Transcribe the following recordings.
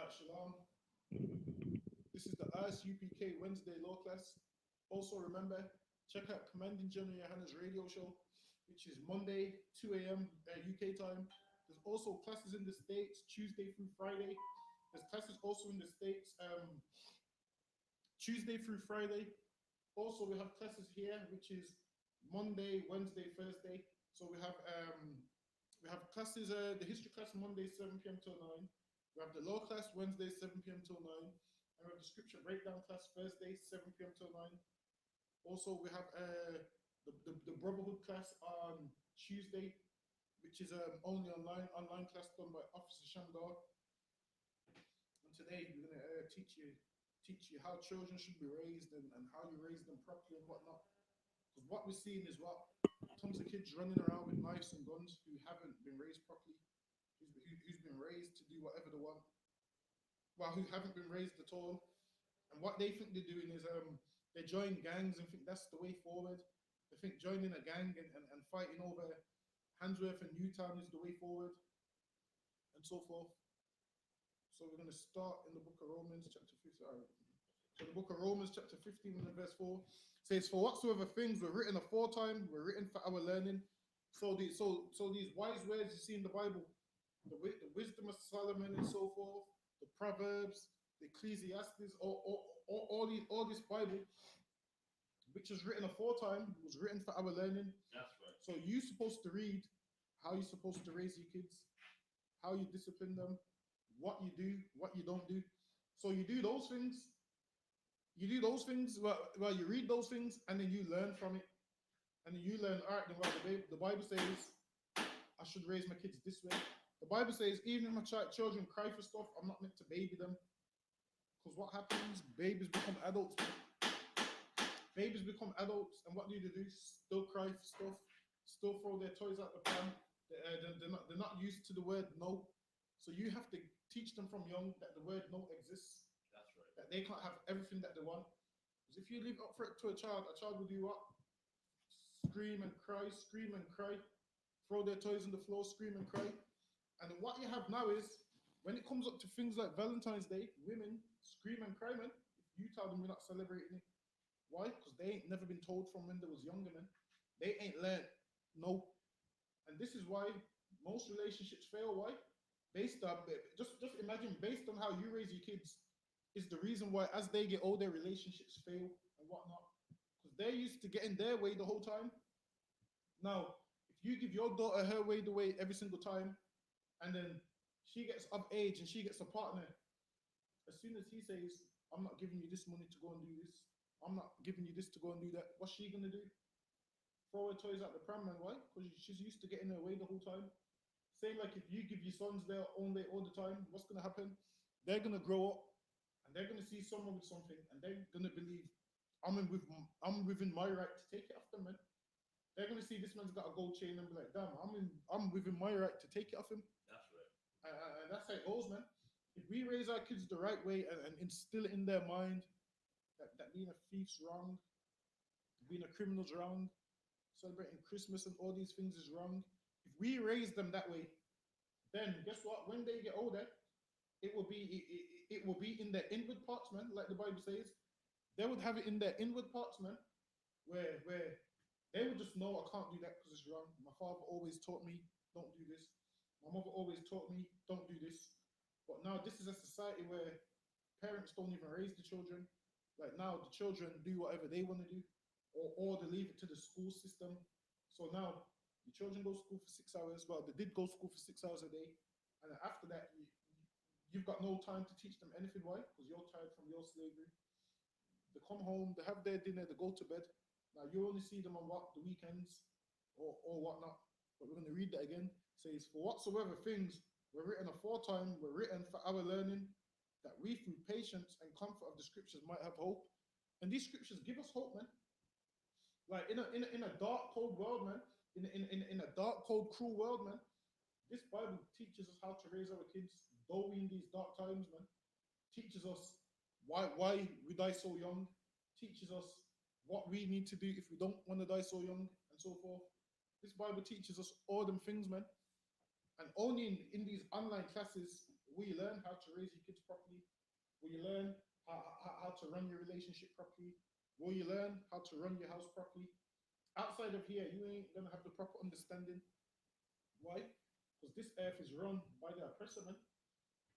Shalom. This is the I.S.U.P.K Wednesday law class. Also remember, check out Commanding General YAHANNA's radio show, which is Monday, 2 a.m. UK time. There's also classes in the States, Tuesday through Friday. There's classes also in the States, Tuesday through Friday. Also, we have classes here, which is Monday, Wednesday, Thursday. So we have classes, the history class Monday, 7 p.m. till 9. We have the law class Wednesday, 7 p.m. till 9. And we have the scripture breakdown class Thursday, 7 p.m. till 9. Also, we have the brotherhood class on Tuesday, which is only online class done by Officer Shamgar. And today we're gonna teach you how children should be raised and how you raise them properly and whatnot. Because what we're seeing is what tons of kids running around with knives and guns who haven't been raised properly, who's been raised to do whatever they want, well, who haven't been raised at all. And what they think they're doing is they join gangs and think that's the way forward. They think joining a gang and fighting over Handsworth and Newtown is the way forward, and so forth. So we're going to start in the book of Romans, chapter 15. So the book of Romans, chapter 15, and verse 4 says, "For whatsoever things were written aforetime were written for our learning." So these wise words you see in the Bible, the wisdom of Solomon and so forth, the Proverbs, the Ecclesiastes, all this Bible, which was written aforetime, was written for our learning. That's right. So you're supposed to read how you're supposed to raise your kids, how you discipline them, what you do, what you don't do. So you do those things. You do those things. Well, you read those things, and then you learn from it. And then you learn, all right, then, well, the Bible says I should raise my kids this way. The Bible says even if my children cry for stuff, I'm not meant to baby them. Because what happens? Babies become adults. Babies become adults, and what do? Still cry for stuff, still throw their toys out the pram. They're not used to the word no. So you have to teach them from young that the word no exists. That's right. That they can't have everything that they want. Because if you leave it up for it to a child will do what? Scream and cry, throw their toys on the floor, scream and cry. And then what you have now is, when it comes up to things like Valentine's Day, women scream and cry, man. If you tell them we're not celebrating it. Why? Because they ain't never been told from when they was younger, man. They ain't learned. No. And this is why most relationships fail. Why? Based on, just imagine, based on how you raise your kids, is the reason why as they get older, relationships fail and whatnot. Because they're used to getting their way the whole time. Now, if you give your daughter her way the way every single time, and then she gets of age and she gets a partner, as soon as he says, I'm not giving you this money to go and do this, I'm not giving you this to go and do that, what's she gonna do? Throw her toys out the pram, man. Why? Because she's used to getting her way the whole time. Same like if you give your sons their own way all the time, what's gonna happen? They're gonna grow up and they're gonna see someone with something and they're gonna believe I'm within my right to take it off them, man. They're gonna see this man's got a gold chain and be like, damn, I'm within my right to take it off him. That's right. And that's how it goes, man. If we raise our kids the right way and instill it in their mind that being a thief's wrong, being a criminal's wrong, celebrating Christmas and all these things is wrong. If we raise them that way, then guess what? When they get older, it will be in their inward parts, man. Like the Bible says, they would have it in their inward parts, man, where they would just know I can't do that because it's wrong. My father always taught me don't do this. My mother always taught me don't do this. But now this is a society where parents don't even raise the children. Like now the children do whatever they want to do, or they leave it to the school system. So now the children go to school for 6 hours. Well, they did go to school for 6 hours a day. And then after that, you've got no time to teach them anything. Why? Because you're tired from your slavery. They come home, they have their dinner, they go to bed. Now you only see them on the weekends or whatnot. But we're going to read that again. It says, "For whatsoever things were written aforetime were written for our learning, that we through patience and comfort of the scriptures might have hope." And these scriptures give us hope, man. Like in a dark, cold world, man. In a dark, cold, cruel world, man. This Bible teaches us how to raise our kids, though we in these dark times, man. Teaches us why we die so young. Teaches us what we need to do if we don't want to die so young, and so forth. This Bible teaches us all them things, man. And only in these online classes will you learn how to raise your kids properly? Will you learn how to run your relationship properly? Will you learn how to run your house properly? Outside of here, you ain't gonna have the proper understanding. Why? Because this earth is run by the oppressor, man.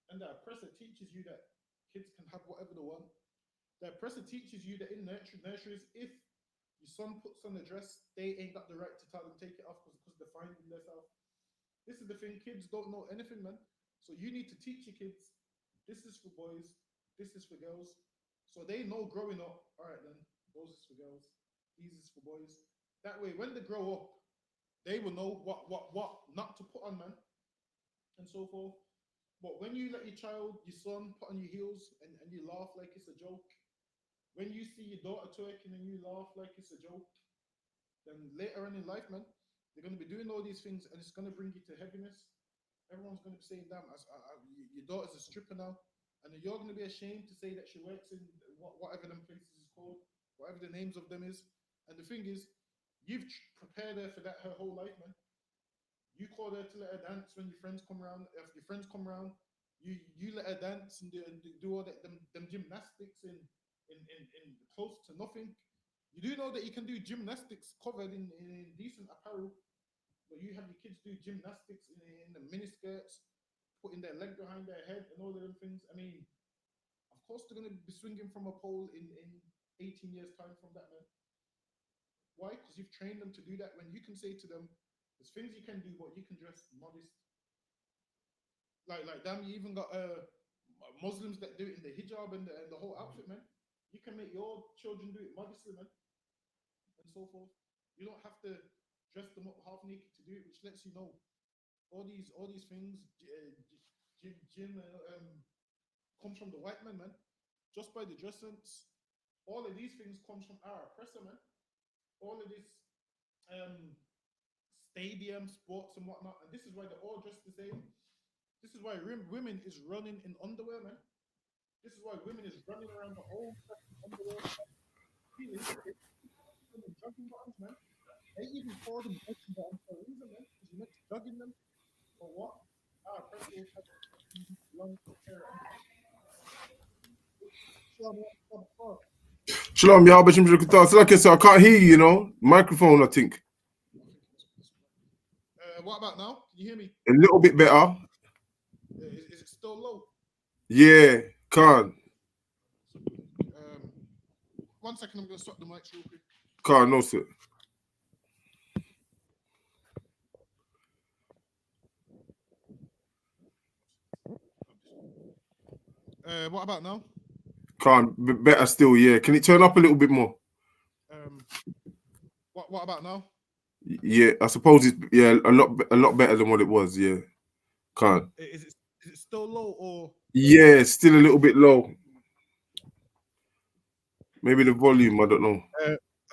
And the oppressor teaches you that kids can have whatever they want. The oppressor teaches you that in nurseries, if your son puts on a dress, they ain't got the right to tell them take it off because they're finding themselves. This is the thing, kids don't know anything, man. So you need to teach your kids, this is for boys, this is for girls. So they know growing up, all right then, those is for girls, these is for boys. That way, when they grow up, they will know what not to put on, man, and so forth. But when you let your child, your son, put on your heels and you laugh like it's a joke, when you see your daughter twerking and you laugh like it's a joke, then later on in life, man, they're going to be doing all these things and it's going to bring you to heaviness. Everyone's going to be saying, damn, your daughter's a stripper now. And then you're going to be ashamed to say that she works in whatever them places is called, whatever the names of them is. And the thing is, you've prepared her for that her whole life, man. You call her to let her dance when your friends come around. If your friends come around, you let her dance and do all that them gymnastics in close to nothing. You do know that you can do gymnastics covered in decent apparel, but you have your kids do gymnastics in the miniskirts, putting their leg behind their head and all of them things. I mean, of course they're going to be swinging from a pole in 18 years' time from that, man. Why? Because you've trained them to do that when you can say to them, there's things you can do, but you can dress modest. Like damn, you even got Muslims that do it in the hijab and the whole outfit, man. You can make your children do it modestly, man, and so forth. You don't have to dress them up half naked to do it, which lets you know all these things, gym comes from the white man, man. Just by the dress sense, all of these things comes from our oppressor, man. All of this stadium sports and whatnot, and this is why they're all dressed the same. This is why women is running in underwear, man. This is why women is running around the whole underwear. Feeling jogging bottoms, man. They even call them jogging bottoms for a reason, man. Because you're meant to jogging them for what? Our oppressors have long hair. Shalom, Yahweh Shem Shemukata. So like I said, I can't hear you, you know. Microphone, I think. What about now? Can you hear me? A little bit better. Is it still low? Yeah, can't. 1 second, I'm going to swap the mics real quick. Can't, no, sir. What about now? Can't. Better still, yeah. Can it turn up a little bit more? What about now? Yeah, I suppose it's a lot better than what it was. Yeah, can't. Is it still low or? Yeah, still a little bit low. Maybe the volume. I don't know.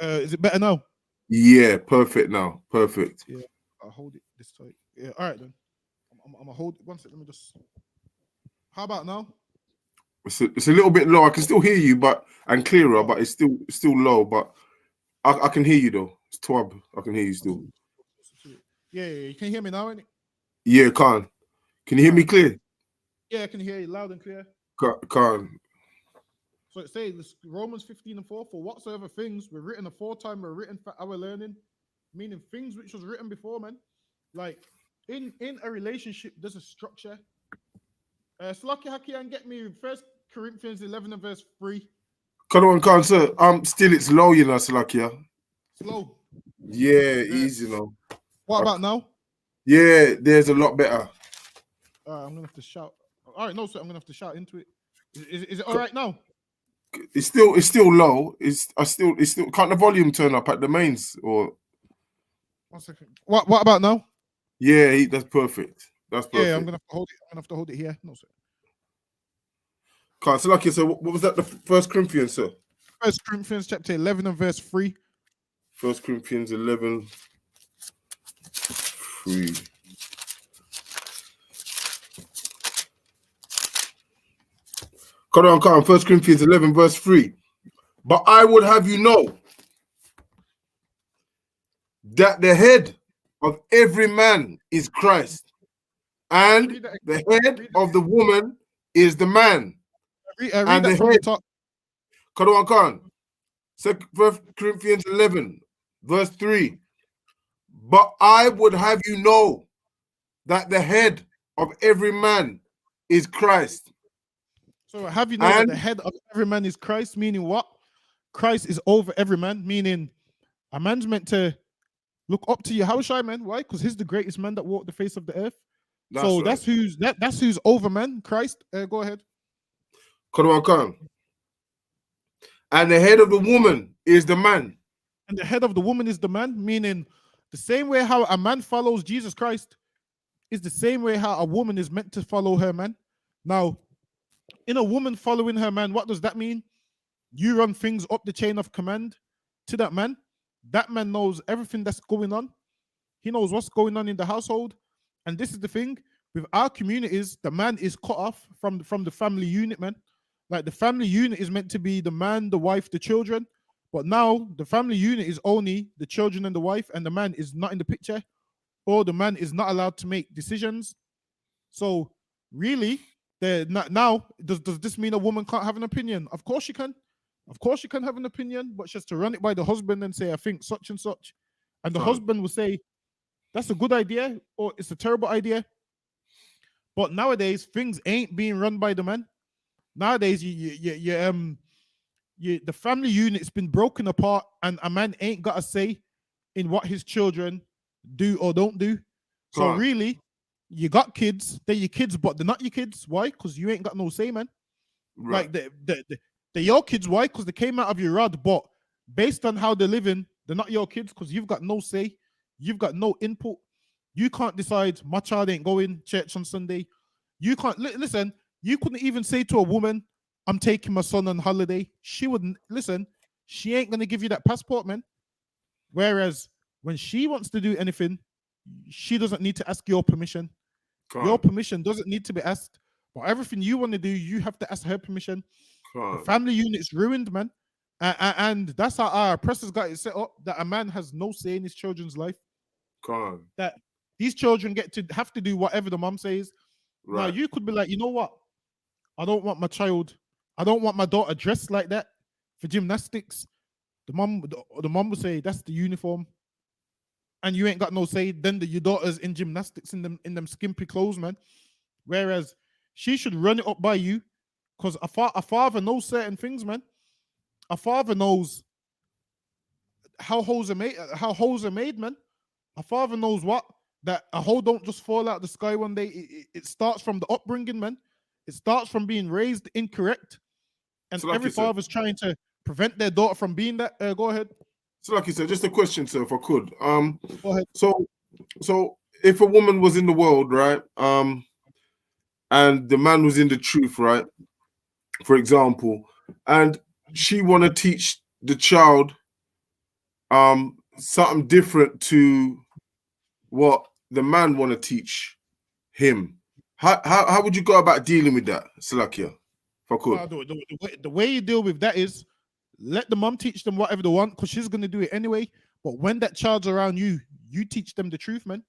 Is it better now? Yeah, perfect now. Perfect. Yeah, I'll hold it this tight. Yeah, all right then. I'm gonna hold it. 1 second. Let me just. How about now? It's a little bit low. I can still hear you, and clearer, but it's still low. But I can hear you though. It's Twab. I can hear you still. Yeah, you can hear me now, innit? Yeah, Can you hear me clear? Yeah, I can hear you loud and clear. Can. So it says Romans 15:4, for whatsoever things were written aforetime were written for our learning, meaning things which was written before, man. Like in a relationship, there's a structure. Slucky Haki and get me 1 Corinthians 11 and verse 3. Come on, Can, sir. Still it's low, you know, Slakia. Slow. Yeah, easy, you know. What about now? Yeah, there's a lot better. I'm gonna have to shout. All right, no, sir, I'm gonna have to shout into it. Is it all right now? It's still low. It's still can't the volume turn up at the mains or 1 second. What about now? Yeah, that's perfect. That's perfect. Yeah, I'm gonna have to hold it. I'm gonna have to hold it here. No, sir. Can't. So, lucky. So, what was that? The 1 Corinthians, sir. 1 Corinthians chapter 11 and verse 3. 1 Corinthians 11, 3. Come on. 1 Corinthians 11, verse 3. But I would have you know that the head of every man is Christ, And Read that. the head Read, of the woman is the man. read And the that from the head, top. Kadawan Khan, 1 Corinthians 11, verse 3. But I would have you know that the head of every man is Christ. So have you know that the And head of every man is Christ, meaning what? Christ is over every man, meaning a man's meant to look up to you. How shy man? Why? Because he's the greatest man that walked the face of the earth. that's So right. that's who's over man. Christ. Go ahead. Kadawan Khan. And the head of the woman is the man. And the head of the woman is the man, meaning the same way how a man follows Jesus Christ is the same way how a woman is meant to follow her man. Now, in a woman following her man, what does that mean? You run things up the chain of command to that man. That man knows everything that's going on. He knows what's going on in the household. And this is the thing with our communities, the man is cut off from the family unit, man. Like the family unit is meant to be the man, the wife, the children. But now the family unit is only the children and the wife, and the man is not in the picture, or the man is not allowed to make decisions. So really, now does this mean a woman can't have an opinion? Of course she can. Of course she can have an opinion, but she has to run it by the husband and say, I think such and such. And the husband will say, that's a good idea or it's a terrible idea. But nowadays, things ain't being run by the man. Nowadays, the family unit's been broken apart, and a man ain't got a say in what his children do or don't do. So really, you got kids, they're your kids, but they're not your kids. Why? Because you ain't got no say, man. Right. Like they're your kids. Why? Because they came out of your rod, but based on how they're living, they're not your kids because you've got no say, you've got no input. You can't decide my child ain't going church on Sunday. You can't listen. You couldn't even say to a woman, "I'm taking my son on holiday." She wouldn't listen. She ain't gonna give you that passport, man. Whereas when she wants to do anything, she doesn't need to ask your permission. Your permission doesn't need to be asked. But everything you want to do, you have to ask her permission. The family unit's ruined, man. And that's how our oppressors got it set up, that a man has no say in his children's life. That these children have to do whatever the mom says. Right. Now you could be like, you know what? I don't want my daughter dressed like that for gymnastics. The mom would say that's the uniform, and you ain't got no say. Then your daughter's in gymnastics in them skimpy clothes, man. Whereas she should run it up by you, because a father knows certain things, man. A father knows how hoes are made, man. A father knows that a hoe don't just fall out the sky one day. It starts from the upbringing, man. It starts from being raised incorrect, and so like every father's trying to prevent their daughter from being that. Go ahead. So, like you said, just a question, sir, if I could. Go ahead. So if a woman was in the world, right, and the man was in the truth, right, for example, and she want to teach the child something different to what the man want to teach him, how would you go about dealing with that, Salakia, if I could? The way you deal with that is let the mom teach them whatever they want, because she's going to do it anyway. But when that child's around you, you teach them the truth, man.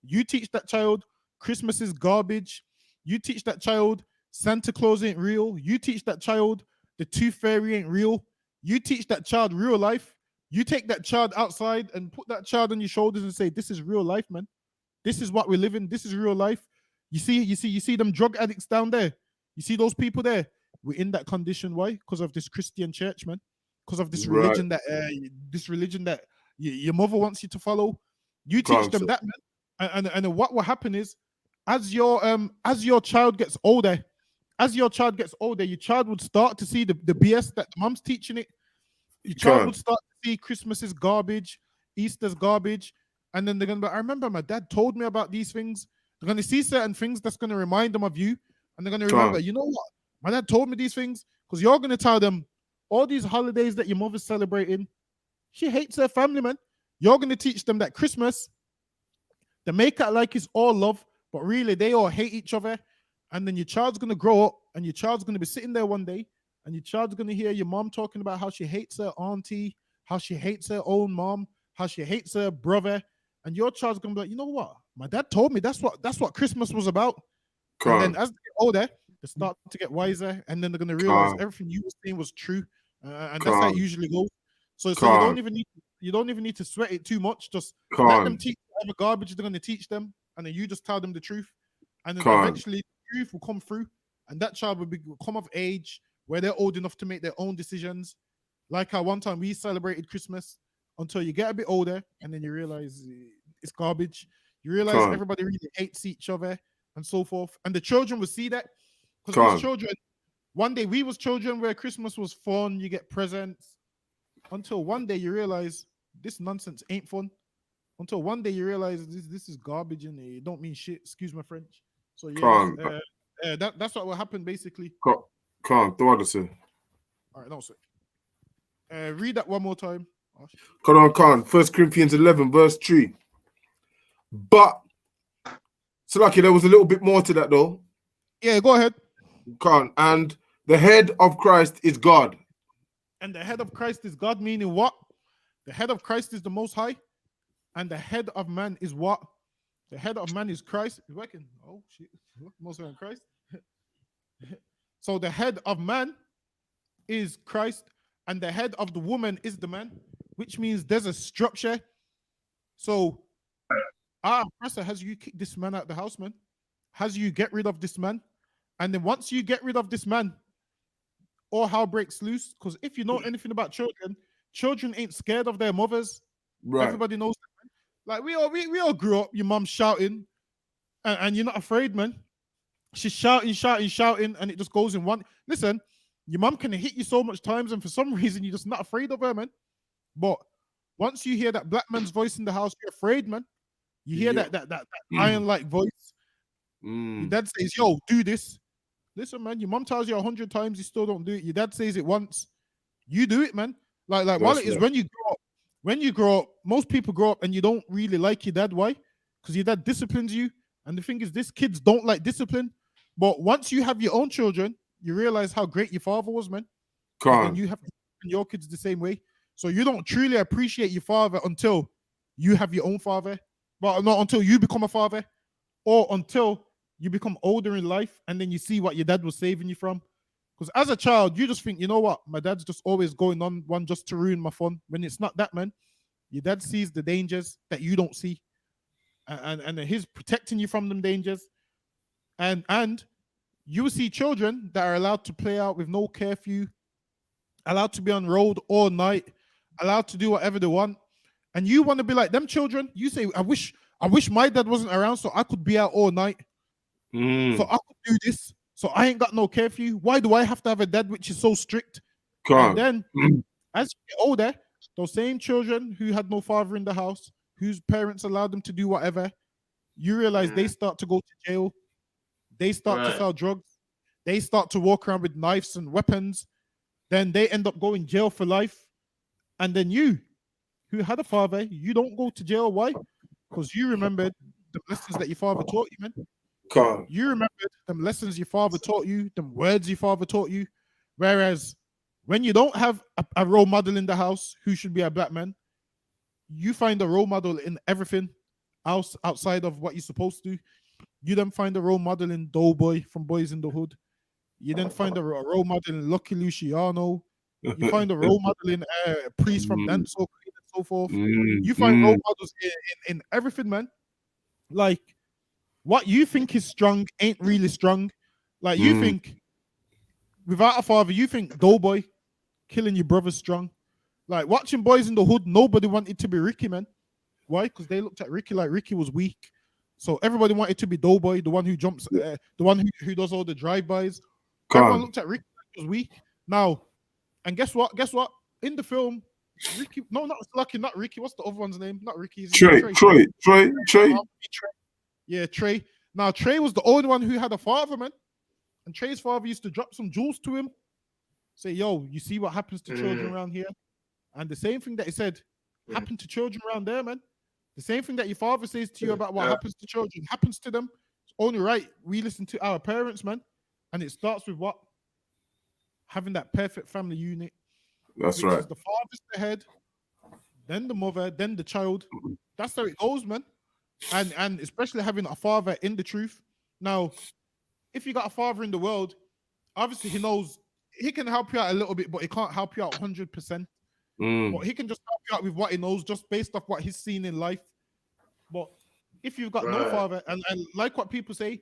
You teach that child Christmas is garbage. You teach that child Santa Claus ain't real. You teach that child the Tooth Fairy ain't real. You teach that child real life. You take that child outside and put that child on your shoulders and say, this is real life, man. This is what we're living. This is real life. You see them drug addicts down there. You see those people there. We're in that condition. Why? Because of this Christian church, man. Because of this religion that your mother wants you to follow. You teach them that, man. And what will happen is, as your child gets older, your child would start to see the BS that mom's teaching it. Your child would start to see Christmas is garbage, Easter's garbage, and then they're gonna be, I remember my dad told me about these things. They're gonna see certain things that's gonna remind them of you, and they're gonna remember, you know what? My dad told me these things, because you're gonna tell them all these holidays that your mother's celebrating, she hates her family, man. You're gonna teach them that Christmas, they make it like it's all love, but really they all hate each other. And then your child's gonna grow up, and your child's gonna be sitting there one day, and your child's gonna hear your mom talking about how she hates her auntie, how she hates her own mom, how she hates her brother, and your child's gonna be like, you know what? my dad told me that's what Christmas was about. And then Can't. as they get older, they start to get wiser, and then they're gonna realize Can't. everything you were saying was true, and that's how it Can't. usually goes. So Can't. you don't even need to sweat it too much. Just let them Can't. teach whatever garbage they're gonna teach them, and then you just tell them the truth, and then Can't. eventually the truth will come through, and that child will come of age where they're old enough to make their own decisions. Like how one time we celebrated Christmas until you get a bit older, and then you realize it's garbage. You realize Can't. everybody really hates each other and so forth. And the children will see that because we was Can't. children. One day we was children where Christmas was fun, you get presents. Until one day you realize this nonsense ain't fun. Until one day you realize this is garbage and it don't mean shit. Excuse my French. So yeah, Can't. that's what will happen basically. Can't. The other say. All right, no sir. Read that one more time. Oh, shit. Come on, can't. 1 Corinthians 11, verse 3. But, so lucky, there was a little bit more to that though. Yeah, go ahead. Can't. And the head of Christ is God. And the head of Christ is God, meaning what? The head of Christ is the Most High, and the head of man is what? The head of man is Christ. You reckon? Oh shit! Most High and Christ. So the head of man is Christ, and the head of the woman is the man, which means there's a structure. So, Pastor, has you kick this man out of the house, man? Has you get rid of this man? And then once you get rid of this man, all hell breaks loose. Because if you know anything about children, children ain't scared of their mothers. Right. Everybody knows that, man. Like we all grew up, your mom shouting, and you're not afraid, man. She's shouting, and it just goes in one. Listen, your mom can hit you so much times, and for some reason you're just not afraid of her, man. But once you hear that black man's voice in the house, you're afraid, man. You hear that iron-like voice. Your dad says, "Yo, do this." Listen, man, your mom tells you 100 times, you still don't do it. Your dad says it once, you do it, man. Like while it is when you grow up, most people grow up and you don't really like your dad. Why? Because your dad disciplines you. And the thing is, these kids don't like discipline. But once you have your own children, you realize how great your father was, man. And you have to discipline your kids the same way. So you don't truly appreciate your father until you have your own father. But not until you become a father, or until you become older in life and then you see what your dad was saving you from. Because as a child, you just think, you know what, my dad's just always going on one just to ruin my fun. When it's not that, man. Your dad sees the dangers that you don't see, and he's protecting you from them dangers. And you will see children that are allowed to play out with no curfew, allowed to be on road all night, allowed to do whatever they want. And you want to be like them children. You say, I wish my dad wasn't around so I could be out all night. So I could do this. So I ain't got no curfew. Why do I have to have a dad which is so strict? And then as you get older, those same children who had no father in the house, whose parents allowed them to do whatever, you realize they start to go to jail. They start to sell drugs. They start to walk around with knives and weapons. Then they end up going jail for life. And then you, who had a father, you don't go to jail. Why? Because you remembered the lessons that your father taught you, man. You remembered them lessons your father taught you, them words your father taught you. Whereas when you don't have a role model in the house who should be a black man, you find a role model in everything else outside of what you're supposed to. You then find a role model in Doughboy from Boys in the Hood. You then find a role model in Lucky Luciano. You find a role model in Priest from Dance and so forth. You find role models in everything, man. Like, what you think is strong ain't really strong. Like, you think without a father, you think Doughboy killing your brother's strong. Like, watching Boys in the Hood, nobody wanted to be Ricky, man. Why? Because they looked at Ricky like Ricky was weak. So everybody wanted to be Doughboy, the one who jumps, the one who does all the drive-bys. Everyone looked at Ricky like he was weak. Now, and guess what? In the film, Ricky, no, not Lucky, not Ricky. What's the other one's name? Not Ricky. Trey. Yeah, Trey. Now, Trey was the only one who had a father, man. And Trey's father used to drop some jewels to him. Say, yo, you see what happens to children around here? And the same thing that he said happened to children around there, man. The same thing that your father says to you about what happens to children happens to them. It's only right we listen to our parents, man. And it starts with what? Having that perfect family unit. That's right. Is the father's the head, then the mother, then the child. That's how it goes, man. and especially having a father in the truth. Now, if you got a father in the world, obviously he knows he can help you out a little bit, but he can't help you out 100%. But he can just help you out with what he knows, just based off what he's seen in life. But if you've got no father, and like what people say,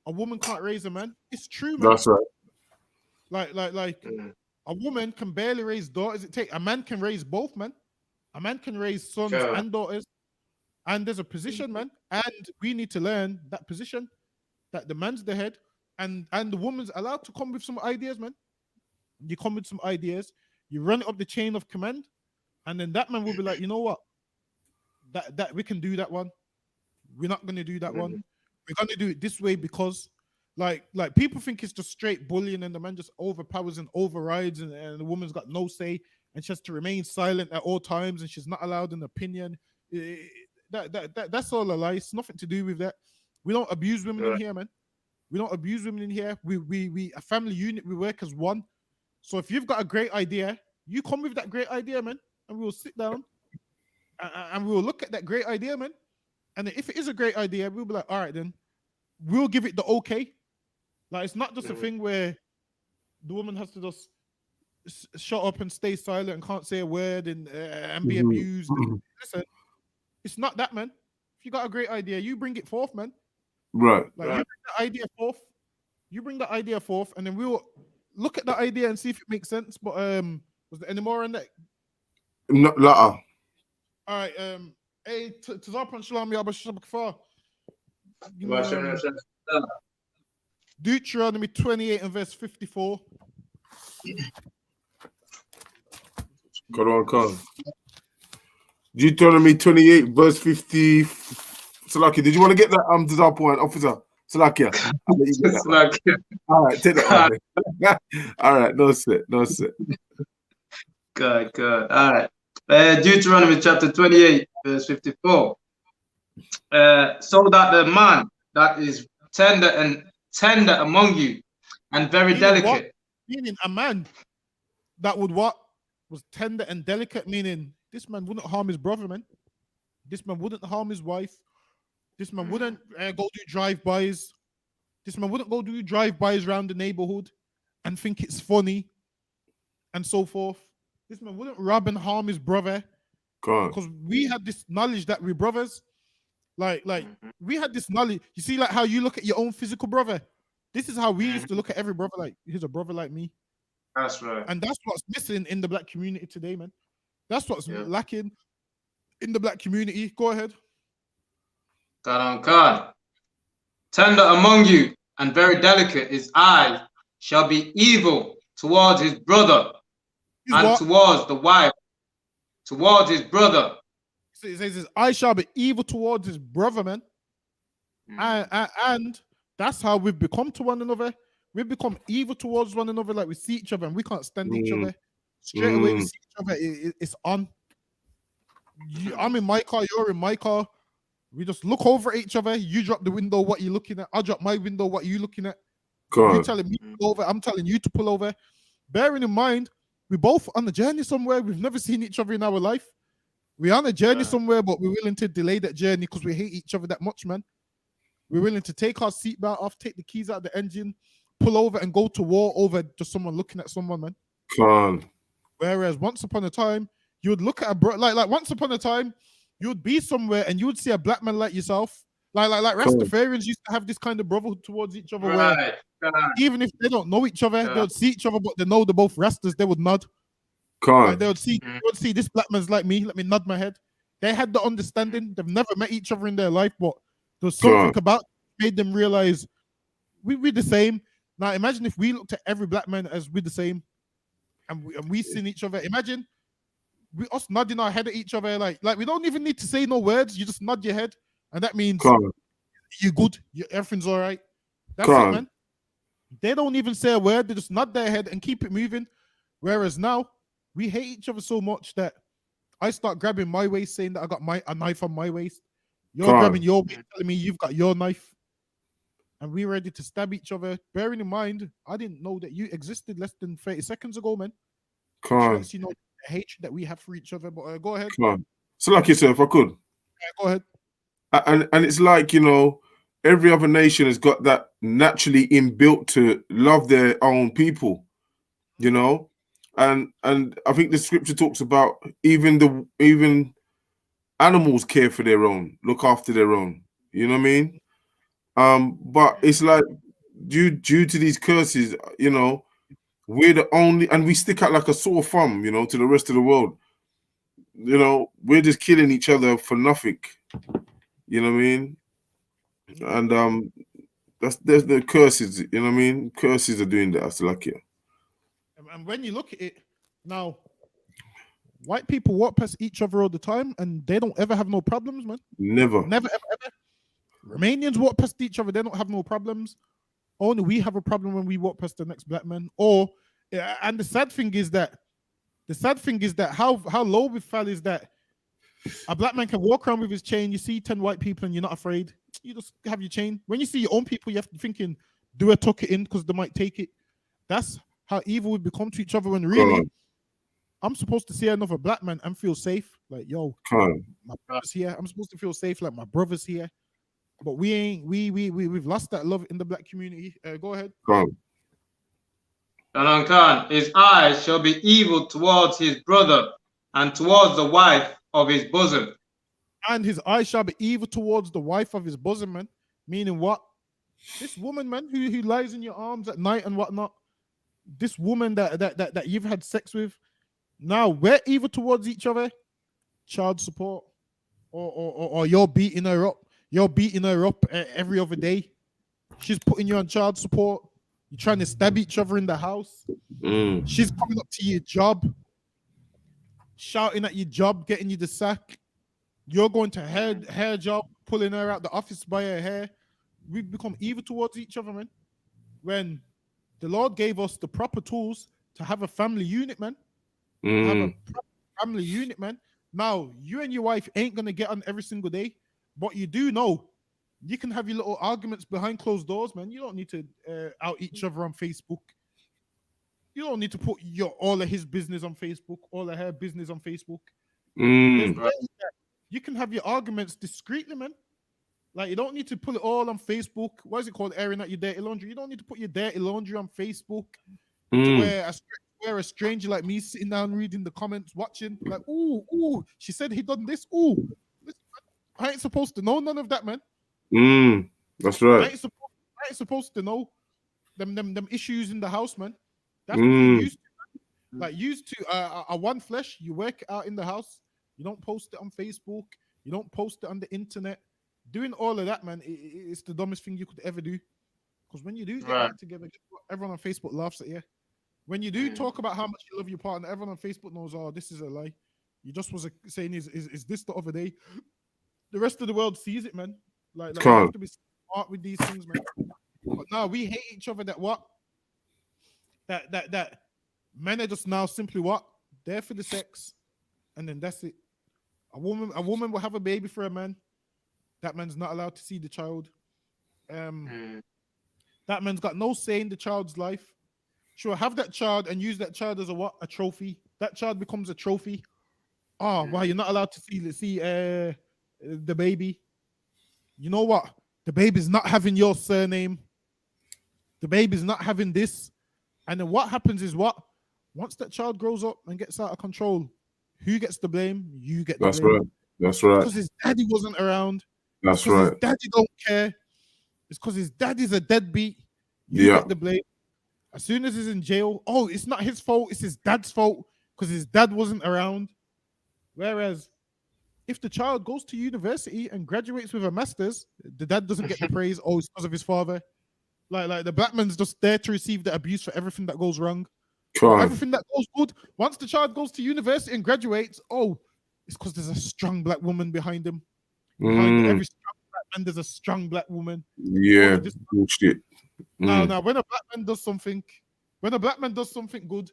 a woman can't raise a man. It's true, man. That's right. Like a woman can barely raise daughters. A man can raise both, man. A man can raise sons and daughters. And there's a position, man. And we need to learn that position, that the man's the head, and the woman's allowed to come with some ideas, man. You come with some ideas, you run it up the chain of command, and then that man will be like, you know what? That we can do that one. We're not gonna do that one. We're gonna do it this way because like people think it's just straight bullying and the man just overpowers and overrides and the woman's got no say and she has to remain silent at all times and she's not allowed an opinion. That's all a lie. It's nothing to do with that. We don't abuse women in here, man. We don't abuse women in here. We a family unit. We work as one. So if you've got a great idea, you come with that great idea, man, and we will sit down and we will look at that great idea, man. And if it is a great idea, we'll be like, all right, then we'll give it the okay. Like it's not just a thing where the woman has to just shut up and stay silent and can't say a word and be abused. Listen, it's not that, man. If you got a great idea, you bring it forth, man. Right. Like you bring the idea forth. You bring the idea forth, and then we'll look at the idea and see if it makes sense. But was there any more on that? No, later. All right. Hey, Tazarpan Shalom Yabashakfar. Deuteronomy 28 and verse 54. Go on, come. Deuteronomy 28 verse 50. Salaki, did you want to get that desire point, officer? Salakia. All right, take that one. All right, no sit. Good. All right. Deuteronomy chapter 28, verse 54. So that the man that is tender among you and very delicate. Meaning a man that would what? Was tender and delicate, meaning this man wouldn't harm his brother, man. This man wouldn't harm his wife. This man wouldn't go do drive-bys. This man wouldn't go do drive-bys around the neighborhood and think it's funny and so forth. This man wouldn't rob and harm his brother because we had this knowledge that we're brothers. Like we had this knowledge. You see, like how you look at your own physical brother. This is how we used to look at every brother. Like he's a brother like me. That's right. And that's what's missing in the black community today, man. That's what's lacking in the black community. Go ahead. God. Tender among you and very delicate, his eye shall be evil towards his brother towards the wife, towards his brother. So it says his eye shall be evil towards his brother, man. And that's how we've become to one another. We've become evil towards one another, like we see each other and we can't stand each other. Straight away, we see each other, it's on. I'm in my car, you're in my car. We just look over at each other. You drop the window, what you're looking at. I drop my window, what you're looking at. You're telling me to pull over, I'm telling you to pull over. Bearing in mind, we're both on a journey somewhere. We've never seen each other in our life. We're on a journey somewhere, but we're willing to delay that journey because we hate each other that much, man. We're willing to take our seatbelt off, take the keys out of the engine, pull over and go to war over just someone looking at someone, man. Whereas once upon a time, you would look at a bro, like once upon a time, you would be somewhere and you would see a black man like yourself. Like Rastafarians used to have this kind of brotherhood towards each other where even if they don't know each other, they would see each other, but they know they're both Rastas, they would nod. Like they would see this black man's like me, let me nod my head. They had the understanding, they've never met each other in their life, but there's something about made them realize we're the same. Now imagine if we looked at every black man as we're the same and we seen each other. Imagine us nodding our head at each other, like we don't even need to say no words. You just nod your head, and that means you're good. Everything's all right. That's it, man. They don't even say a word. They just nod their head and keep it moving. Whereas now we hate each other so much that I start grabbing my waist, saying that I got a knife on my waist. You're grabbing your waist, telling me you've got your knife, and we're ready to stab each other. Bearing in mind, I didn't know that you existed less than 30 seconds ago, man. You know the hatred that we have for each other. But go ahead. So like yourself, I could. Go ahead. And it's like, you know, every other nation has got that naturally inbuilt to love their own people, you know. And I think the scripture talks about even animals care for their own, look after their own. You know what I mean? But it's like due to these curses, you know, we're the only, and we stick out like a sore thumb, you know, to the rest of the world. You know, we're just killing each other for nothing. You know what I mean? And there's the curses. You know what I mean? Curses are doing that. That's lucky. And when you look at it now, white people walk past each other all the time, and they don't ever have no problems, man. Never. Never, ever. Romanians walk past each other, they don't have no problems. Only we have a problem when we walk past the next black man. And the sad thing is that how low we fell is that a black man can walk around with his chain. You see 10 white people and you're not afraid. You just have your chain. When you see your own people, you have to thinking, do I tuck it in because they might take it? That's how evil we become to each other. When really, I'm supposed to see another black man and feel safe. Like, yo, my brother's here. I'm supposed to feel safe like my brother's here. But we ain't. We've lost that love in the black community. Go ahead. Shalom Khan, his eyes shall be evil towards his brother and towards the wife of his bosom. And his eyes shall be evil towards the wife of his bosom, man. Meaning what? This woman, man, who lies in your arms at night and whatnot. This woman that you've had sex with. Now we're evil towards each other. Child support, or you're beating her up. You're beating her up every other day. She's putting you on child support. You're trying to stab each other in the house. She's coming up to your job, shouting at your job, getting you the sack. You're going to her job, pulling her out the office by her hair. We've become evil towards each other, man. When the Lord gave us the proper tools to have a family unit, man. Have a proper family unit, man. Now, you and your wife ain't going to get on every single day, but you do know you can have your little arguments behind closed doors, man. You don't need to out each other on Facebook. You don't need to put all of his business on Facebook, all of her business on Facebook. You can have your arguments discreetly, man. Like, you don't need to put it all on Facebook. What is it called? Airing out your dirty laundry. You don't need to put your dirty laundry on Facebook to where a stranger like me sitting down reading the comments, watching, like, ooh, she said he done this. Ooh, listen, I ain't supposed to know none of that, man. That's right. I ain't supposed to know them issues in the house, man. That's what you used to. Like, used to a one flesh, you work it out in the house. You don't post it on Facebook. You don't post it on the internet. Doing all of that, man, it's the dumbest thing you could ever do. Because when you do get back together, everyone on Facebook laughs at you. When you do talk about how much you love your partner, everyone on Facebook knows, oh, this is a lie. You just was saying, is this the other day? The rest of the world sees it, man. Like you have to be smart with these things, man. But now we hate each other. That what? That men are just now simply what? There for the sex, and then that's it. A woman will have a baby for a man. That man's not allowed to see the child. That man's got no say in the child's life. Sure, have that child and use that child as a trophy. That child becomes a trophy. Well, you're not allowed to see the baby. You know what? The baby's not having your surname. The baby's not having this. And then what happens is what? Once that child grows up and gets out of control, who gets the blame? You get the blame. That's right. Because his daddy wasn't around. That's right. His daddy don't care. It's because his daddy's a deadbeat. You get the blame. As soon as he's in jail, it's not his fault. It's his dad's fault because his dad wasn't around. Whereas if the child goes to university and graduates with a master's, the dad doesn't get the praise. It's because of his father. Like the black man's just there to receive the abuse for everything that goes wrong. Everything that goes good. Once the child goes to university and graduates, it's because there's a strong black woman behind him. Behind every strong black man, there's a strong black woman. Yeah, bullshit. Now, when a black man does something good,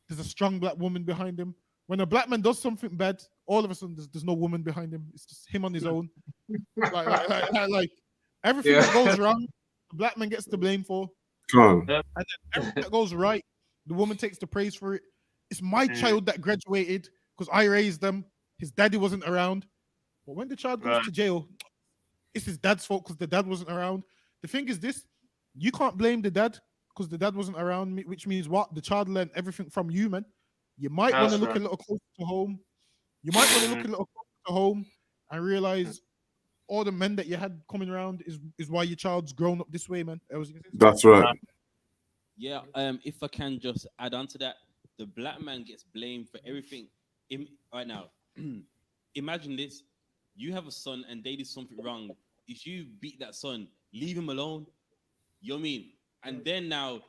there's a strong black woman behind him. When a black man does something bad, all of a sudden there's no woman behind him. It's just him on his own. like everything that goes wrong, the black man gets the blame for. And then everything that goes right, the woman takes the praise for it. It's my child that graduated because I raised them. His daddy wasn't around. But when the child goes to jail, it's his dad's fault because the dad wasn't around. The thing is this, you can't blame the dad because the dad wasn't around, which means what? The child learned everything from you, man. You might want to That's look right. a little closer to home. You might want to look a little closer to home and realize all the men that you had coming around is why your child's grown up this way, man. I was gonna say something. That's right. Yeah. If I can just add on to that, the black man gets blamed for everything. Right now, imagine this: you have a son and they did something wrong. If you beat that son, leave him alone. You know what I mean? And then now,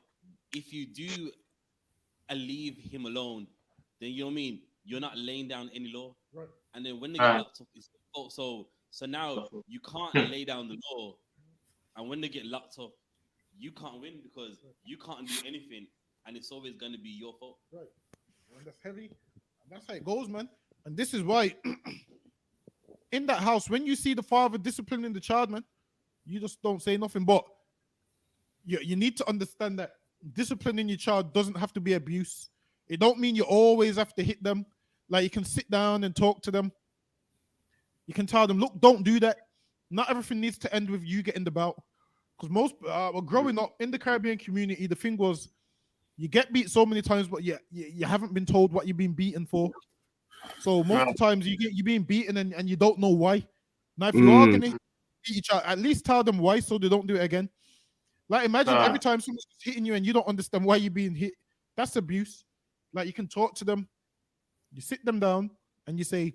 if you do leave him alone, then you know what I mean? You're not laying down any law. Right. And then when they get locked up, it's so now you can't lay down the law. And when they get locked up, you can't win because you can't do anything, and it's always going to be your fault. Right. And that's heavy. And that's how it goes, man. And this is why in that house, when you see the father disciplining the child, man, you just don't say nothing. But you need to understand that disciplining your child doesn't have to be abuse. It don't mean you always have to hit them. Like, you can sit down and talk to them. You can tell them, look, don't do that. Not everything needs to end with you getting the belt. Because most, growing up in the Caribbean community, the thing was, you get beat so many times, but you haven't been told what you've been beaten for. So most of the times you're being beaten and you don't know why. Now, if you are going to beat each other, at least tell them why so they don't do it again. Like, imagine every time someone's hitting you and you don't understand why you're being hit. That's abuse. Like, you can talk to them. You sit them down and you say,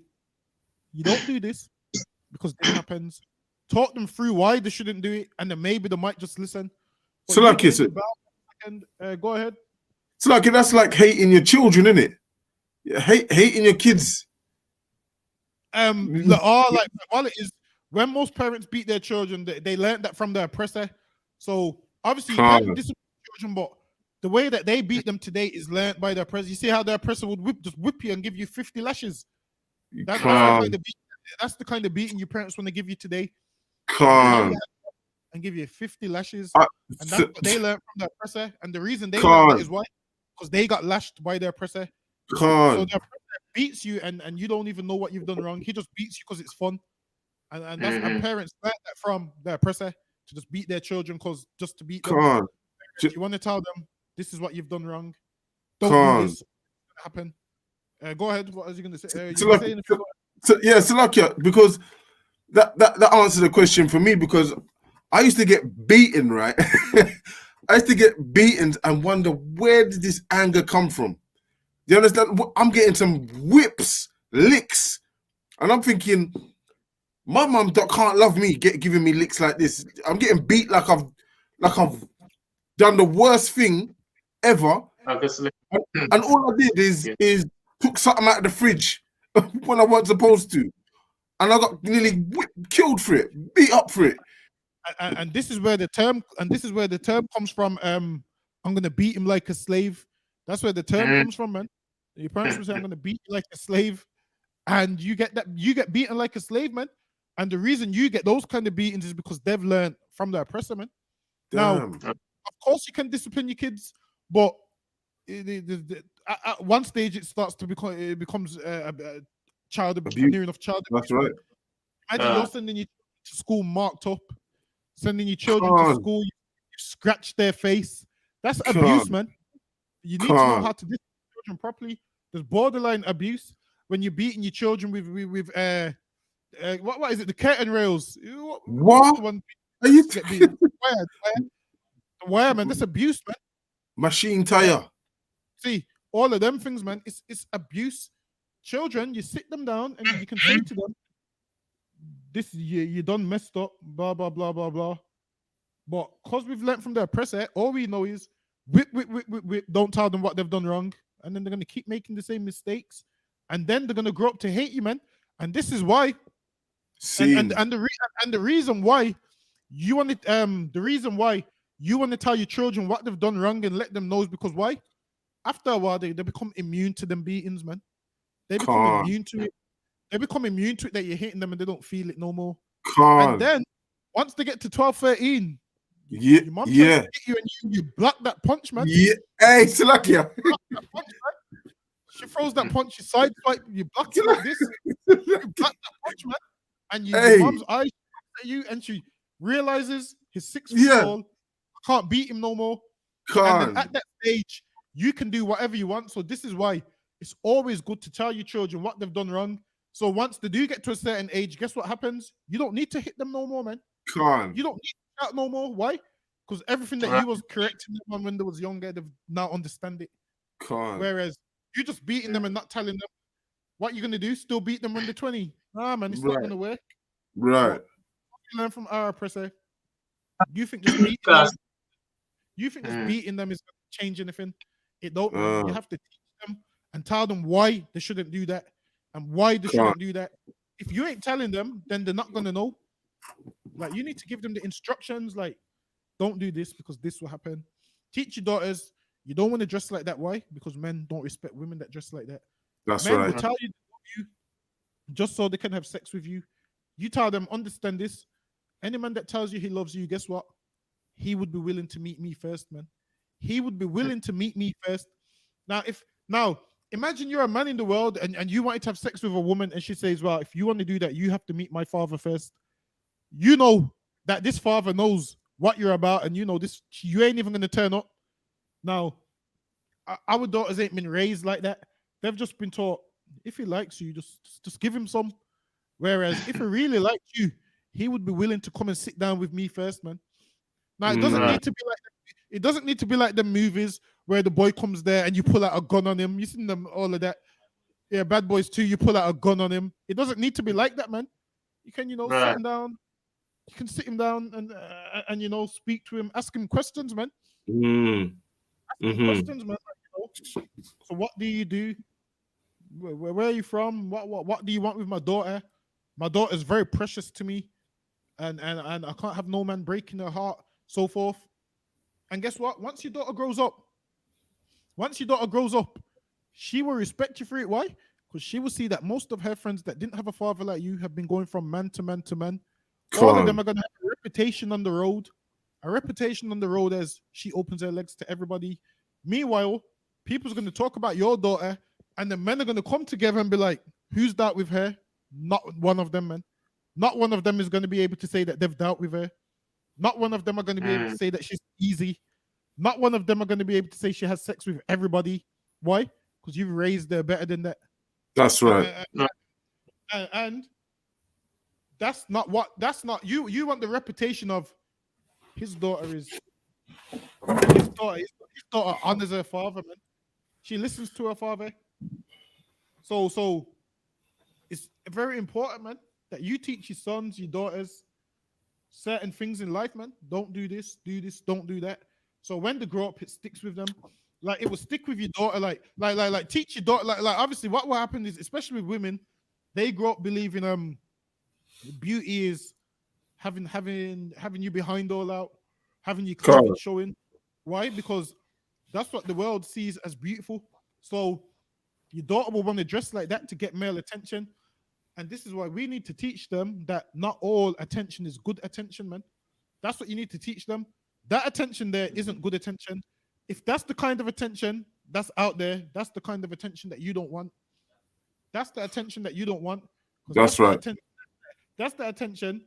you don't do this because this happens. Talk them through why they shouldn't do it, and then maybe they might just listen. But So like it's go ahead. So like that's like hating your children, isn't it? Yeah, hating your kids. Like all it is, when most parents beat their children, they learned that from their oppressor. So obviously you can't discipline children, but the way that they beat them today is learned by their oppressor. You see how their oppressor would whip you and give you 50 lashes. That's the kind of beating your parents want to give you today. And give you 50 lashes. And that's what they learned from their oppressor. And the reason they learned that is why? Because they got lashed by their oppressor. So their oppressor beats you and you don't even know what you've done wrong. He just beats you because it's fun. And that's and parents learn that from their oppressor, to just beat their children just to beat them. If you want to tell them this is what you've done wrong, don't do this. It's gonna happen. Go ahead. What was you going to say? Salakia, because that answers the question for me, because I used to get beaten, right? I used to get beaten and wonder, where did this anger come from? Do you understand? I'm getting some whips, licks, and I'm thinking, my mum can't love me giving me licks like this. I'm getting beat like I've done the worst thing ever. Obviously. And all I did is took something out of the fridge when I wasn't supposed to. And I got nearly killed for it, beat up for it. And this is where the term comes from. I'm gonna beat him like a slave. That's where the term comes from, man. Your parents would say, I'm gonna beat you like a slave. And you get beaten like a slave, man. And the reason you get those kind of beatings is because they've learned from their oppressor, man. Now, of course you can discipline your kids, but at one stage it starts to becomes child abuse, near enough child abuse. That's right. Imagine you're sending your children to school marked up, sending your children to school, you scratch their face. That's abuse, man. You need to know how to discipline children properly. There's borderline abuse when you're beating your children with what is it? The curtain rails. What? Are you the wire, man? That's abuse, man. Machine tire. See, all of them things, man. It's abuse. Children, you sit them down and you can say to them, "This you done messed up." Blah blah blah blah blah. But because we've learned from the oppressor, all we know is whip. Don't tell them what they've done wrong, and then they're gonna keep making the same mistakes, and then they're gonna grow up to hate you, man. And this is why. And the reason why you want it, the reason why you want to tell your children what they've done wrong and let them know is because why? After a while, they become immune to them beatings, man. They become immune to it. They become immune to it that you're hitting them and they don't feel it no more. And then once they get to 12, 13, your mom tries to hit you and you block that punch, man. Yeah, hey, Salakia. She throws that punch, you sideswipe, you block it like this. You block that punch, man. And your mom's eyes at you and she realizes he's 6 foot Yeah. tall, can't beat him no more. And then Can't. at that stage, you can do whatever you want. So this is why it's always good to tell your children what they've done wrong. So once they do get to a certain age, guess what happens? You don't need to hit them no more, man. Can't. You don't need to shout no more. Why? Because everything that Right. you was correcting them on when they was younger, they've now understand it. Can't. Whereas you just beating them and not telling them what you're gonna do, still beat them when they're 20. Nah, man, it's not Right. gonna work. Right. You learn from our oppressor. You think just beating them, Class. you think just Mm. beating them is gonna change anything? It don't. Uh. You have to teach them and tell them why they shouldn't do that and why they shouldn't do that. If you ain't telling them, then they're not gonna know. Like you need to give them the instructions. Like, don't do this because this will happen. Teach your daughters. You don't want to dress like that. Why? Because men don't respect women that dress like that. That's Men right. will tell you they love you just so they can have sex with you. You tell them, understand this. Any man that tells you he loves you, guess what? He would be willing to meet me first, man. He would be willing to meet me first. Now, imagine you're a man in the world and you wanted to have sex with a woman and she says, well, if you want to do that, you have to meet my father first. You know that this father knows what you're about and you know this, you ain't even going to turn up. Now, our daughters ain't been raised like that. They've just been taught, if he likes you, just give him some. Whereas if he really likes you, he would be willing to come and sit down with me first, man. Now it doesn't Right. need to be like it doesn't need to be like the movies where the boy comes there and you pull out a gun on him. You seen them all of that. Yeah, Bad Boys 2, you pull out a gun on him. It doesn't need to be like that, man. You can, sit Right. him down. You can sit him down and speak to him, ask him questions, man. Mm. Mhm. Questions, man. So what do you do? Where are you from? What do you want with my daughter? My daughter's very precious to me, and I can't have no man breaking her heart, so forth. And guess what? Once your daughter grows up, she will respect you for it. Why? Because she will see that most of her friends that didn't have a father like you have been going from man to man to man. All of them are going to have a reputation on the road. A reputation on the road as she opens her legs to everybody. Meanwhile, people's going to talk about your daughter, and the men are going to come together and be like, who's that with her? Not one of them, man. Not one of them is going to be able to say that they've dealt with her. Not one of them are going to be able to say that she's easy. Not one of them are going to be able to say she has sex with everybody. Why? Because you've raised her better than that. That's right. And that's not you. You want the reputation of his daughter honors her father, man. She listens to her father. So it's very important, man, that you teach your sons, your daughters, certain things in life, man. Don't do this, don't do that. So when they grow up, it sticks with them. Like it will stick with your daughter. Like teach your daughter. Like obviously, what will happen is, especially with women, they grow up believing beauty is having you behind all out, having your cleavage showing. Why? Because that's what the world sees as beautiful. So your daughter will want to dress like that to get male attention. And this is why we need to teach them that not all attention is good attention, man. That's what you need to teach them. That attention there isn't good attention. If that's the kind of attention that's out there, that's the kind of attention that you don't want. That's the attention that you don't want. That's right. That's the attention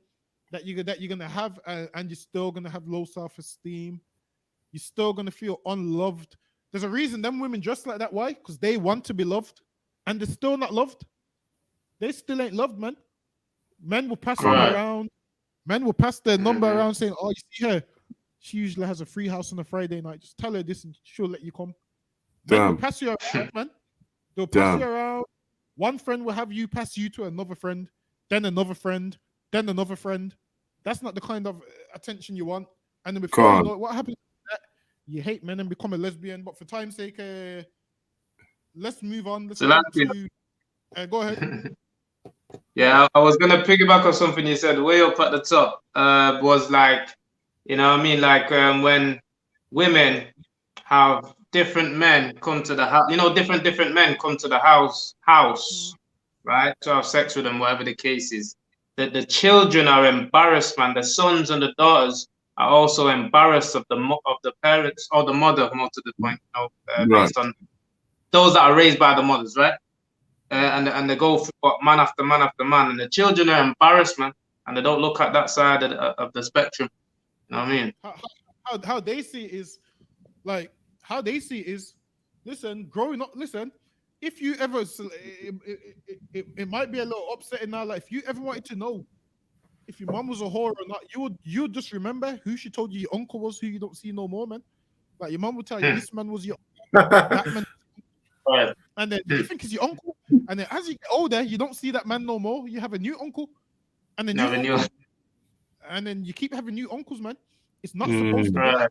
that you're gonna have, and you're still gonna have low self-esteem. You're still gonna feel unloved. There's a reason them women dress like that. Why? Because they want to be loved, and they're still not loved. They still ain't loved, man. Men will pass them around. Men will pass their number around saying, "Oh, you see her? She usually has a free house on a Friday night. Just tell her this, and she'll let you come." Men will pass you around, man. They'll pass you around. One friend will have you pass you to another friend, then another friend, then another friend. That's not the kind of attention you want. And then before you know what happens, you hate men and become a lesbian. But for time's sake, let's move on. Let's go ahead. Yeah, I was gonna piggyback on something you said way up at the top. Was like, you know what I mean? Like when women have different men come to the house, different men come to the house, right? To have sex with them, whatever the case is. That the children are embarrassed, man. The sons and the daughters are also embarrassed of the parents or the mother, more to the point, based on those that are raised by the mothers, right? And they go through man after man after man, and the children are embarrassed, man. and they don't look at that side of the spectrum. You know what I mean? How they see it is like how they see it is. Listen, growing up. Listen, if you ever, it might be a little upsetting now. Like if you ever wanted to know if your mom was a whore or not, you would just remember who she told you your uncle was, who you don't see no more, man. Like your mom would tell you this man was your that man, Right. and then you think it's your uncle, and then as you get older, you don't see that man no more. You have a new uncle, and a new Never knew. uncle, and then you keep having new uncles, man. It's not supposed to be like Right. that.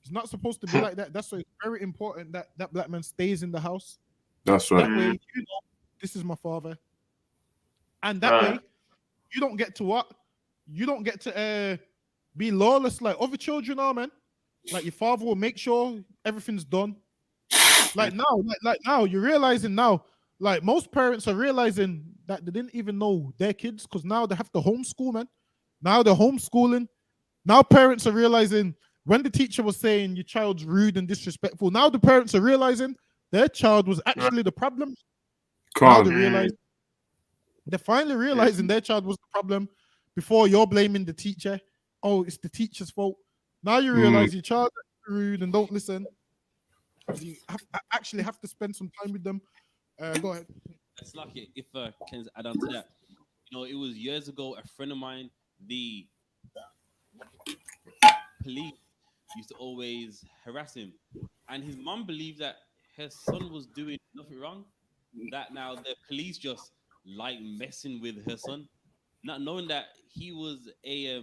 It's not supposed to be like that. That's why it's very important that that black man stays in the house. That's That right. way, you know, this is my father, and that Right. way, you don't get to what? You don't get to be lawless like other children are, man. Like your father will make sure everything's done. Like now, like now, you're realizing now, like most parents are realizing that they didn't even know their kids because now they have to homeschool, man. Now they're homeschooling. Now parents are realizing when the teacher was saying your child's rude and disrespectful, now the parents are realizing their child was actually the problem. Now they Can't. realize they're finally realizing their child was the problem before you're blaming the teacher. Oh, it's the teacher's fault. Now you realize your child is rude and don't listen. You actually have to spend some time with them. Go ahead. It's lucky if can add on to that. You know, it was years ago. A friend of mine, the police used to always harass him, and his mom believed that her son was doing nothing wrong. That now the police just like messing with her son, not knowing that he was a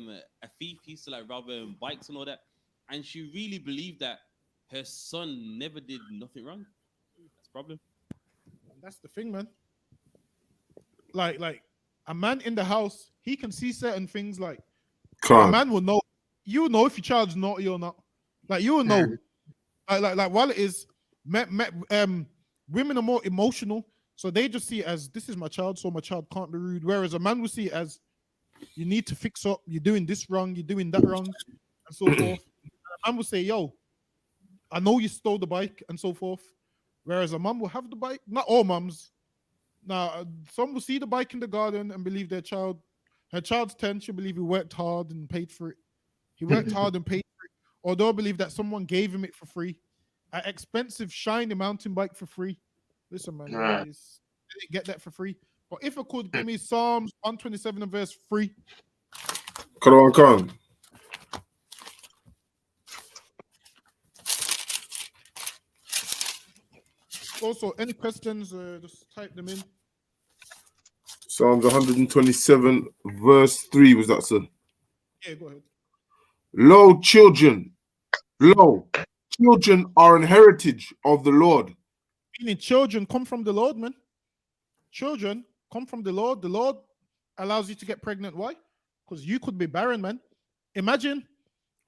thief. He used to like rob bikes and all that, and she really believed that her son never did nothing wrong. That's the problem. That's the thing, man. Like a man in the house, he can see certain things. Like a Can't. man will know. You know if your child's naughty or not. Like you will know. Like while it is, women are more emotional, so they just see it as this is my child, so my child can't be rude. Whereas a man will see it as you need to fix up. You're doing this wrong. You're doing that wrong, and so forth. A man will say, "Yo, I know you stole the bike," and so forth. Whereas a mum will have the bike. Not all mums. Now, some will see the bike in the garden and believe her child's 10, she'll believe he worked hard and paid for it. He worked hard and paid for it. Or they'll believe that someone gave him it for free. An expensive, shiny mountain bike for free. Listen, man, Right. I didn't get that for free. But if I could give me Psalms 127 and verse 3. Can't. Also, any questions, just type them in. Psalms 127, verse 3 was that, sir? Yeah, go ahead. Lo, children are an heritage of the Lord. Meaning children come from the Lord, man. Children come from the Lord. The Lord allows you to get pregnant. Why? Because you could be barren, man. Imagine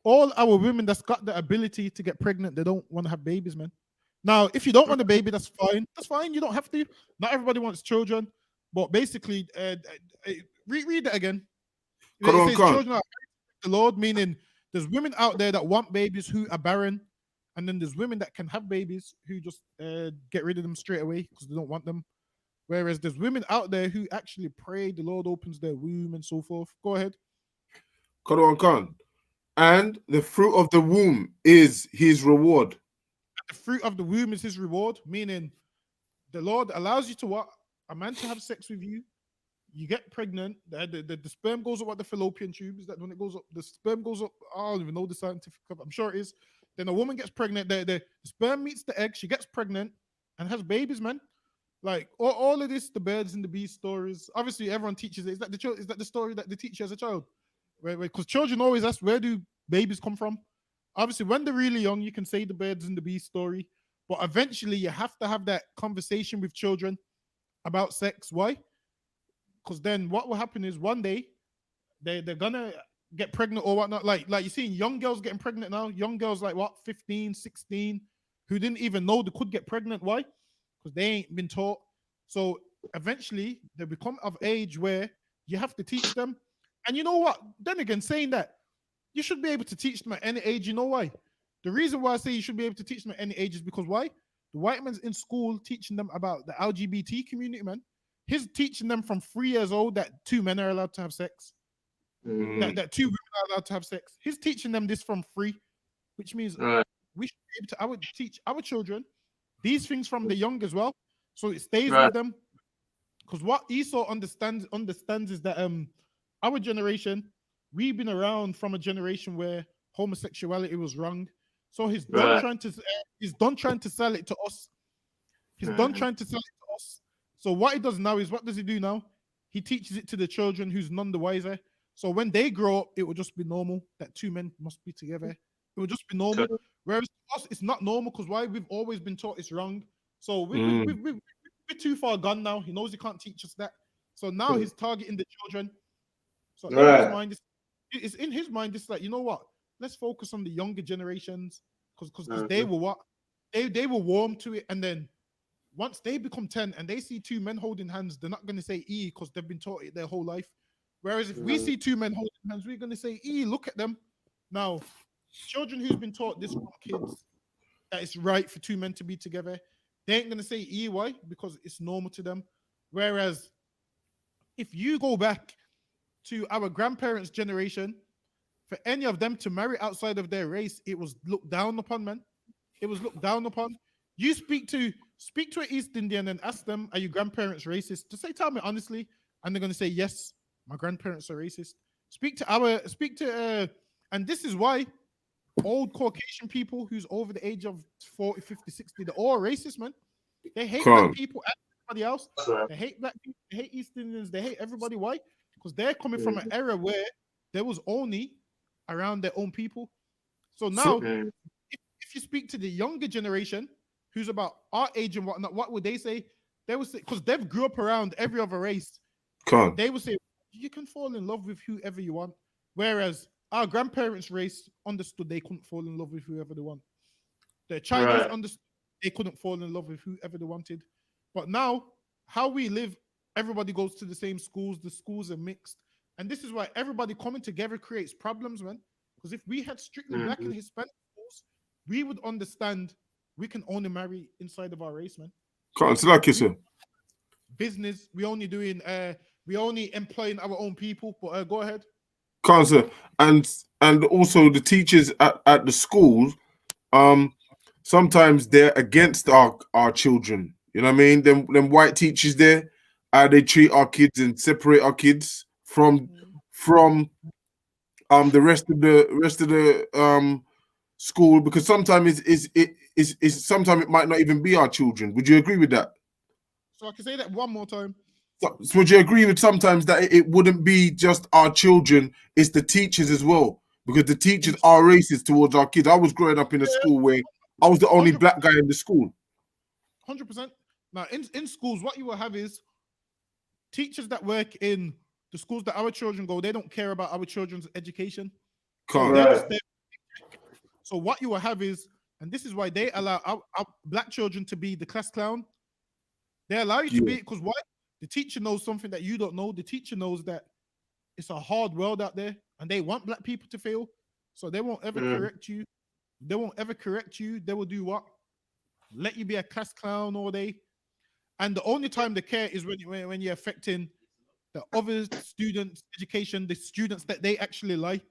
all our women that's got the ability to get pregnant, they don't want to have babies, man. Now, if you don't want a baby, that's fine. That's fine. You don't have to. Not everybody wants children. But basically, read that again. It says children are the Lord, meaning there's women out there that want babies who are barren, and then there's women that can have babies who just get rid of them straight away because they don't want them. Whereas there's women out there who actually pray, the Lord opens their womb and so forth. Go ahead. And the fruit of the womb is his reward. The fruit of the womb is his reward, meaning the Lord allows you to what? A man to have sex with you. You get pregnant. The sperm goes up at the fallopian tube. Is that when it goes up? The sperm goes up. I don't even know the scientific. I'm sure it is. Then a woman gets pregnant. The sperm meets the egg. She gets pregnant and has babies, man. Like all of this, the birds and the bees stories. Obviously, everyone teaches it. Is that the story that they teach you as a child? Because children always ask, where do babies come from? Obviously, when they're really young, you can say the birds and the bees story. But eventually, you have to have that conversation with children about sex. Why? Because then what will happen is one day they're gonna get pregnant or whatnot. Like you're seeing young girls getting pregnant now. Young girls like what, 15, 16, who didn't even know they could get pregnant. Why? Because they ain't been taught. So eventually they become of age where you have to teach them. And you know what? Then again, saying that, you should be able to teach them at any age. You know why? The reason why I say you should be able to teach them at any age is because why? The white man's in school teaching them about the LGBT community, man. He's teaching them from 3 years old that two men are allowed to have sex. that two women are allowed to have sex. He's teaching them this from free, which means Right. we should be able to. I would teach our children these things from the young as well, so it stays Right. with them. Because what Esau understands is that our generation, we've been around from a generation where homosexuality was wrong. So he's done Right. trying to sell it to us. He's done trying to sell it to us. So what he does now is, what does he do now? He teaches it to the children who's none the wiser. So when they grow up, it will just be normal that two men must be together. It will just be normal. Okay. Whereas to us, it's not normal, because why? We've always been taught it's wrong. So we're too far gone now. He knows he can't teach us that. So now he's targeting the children. So in his Right. mind, it's in his mind. It's like, you know what? Let's focus on the younger generations, because they were what they were warm to it, and then once they become 10 and they see two men holding hands, they're not going to say E, because they've been taught it their whole life. Whereas if we see two men holding hands, we're going to say E. Look at them. Now, children who's been taught this from kids, that it's right for two men to be together, they ain't going to say E. Why? Because it's normal to them. Whereas if you go back to our grandparents' generation, for any of them to marry outside of their race, it was looked down upon, man. It was looked down upon. You speak to an East Indian and ask them, are your grandparents racist? To say, tell me honestly, and they're going to say, yes, my grandparents are racist. And this is why old Caucasian people who's over the age of 40, 50, 60, they're all racist, man. They hate black people and everybody else. They hate black people, they hate East Indians, they hate everybody. Why? Because they're coming from an era where there was only around their own people. So now, if you speak to the younger generation, who's about our age and whatnot, what would they say? They would say, because they've grew up around every other race, they would say, you can fall in love with whoever you want. Whereas our grandparents' race understood they couldn't fall in love with whoever they want. The Chinese understood they couldn't fall in love with whoever they wanted. But now, how we live, everybody goes to the same schools, the schools are mixed. And this is why everybody coming together creates problems, man. Because if we had strictly black and Hispanic schools, we would understand we can only marry inside of our race, man. Business, we only employing our own people. But go ahead. Cancer. And also the teachers at the schools, sometimes they're against our children. You know what I mean? Them white teachers there, how they treat our kids and separate our kids from the rest of the school, because sometimes sometimes it might not even be our children. Would you agree with that? So I can say that one more time. So would you agree with sometimes that it wouldn't be just our children, it's the teachers as well? Because the teachers are racist towards our kids. I was growing up in a school where I was the only black guy in the school. 100%. Now, in schools, what you will have is teachers that work in the schools that our children go, they don't care about our children's education. So what you will have is, and this is why they allow our black children to be the class clown. They allow you to be, because why? The teacher knows something that you don't know. The teacher knows that it's a hard world out there, and they want black people to fail. So they won't ever correct you. They won't ever correct you. They will do what? Let you be a class clown all day. And the only time they care is when you're affecting the other students' education, the students that they actually like.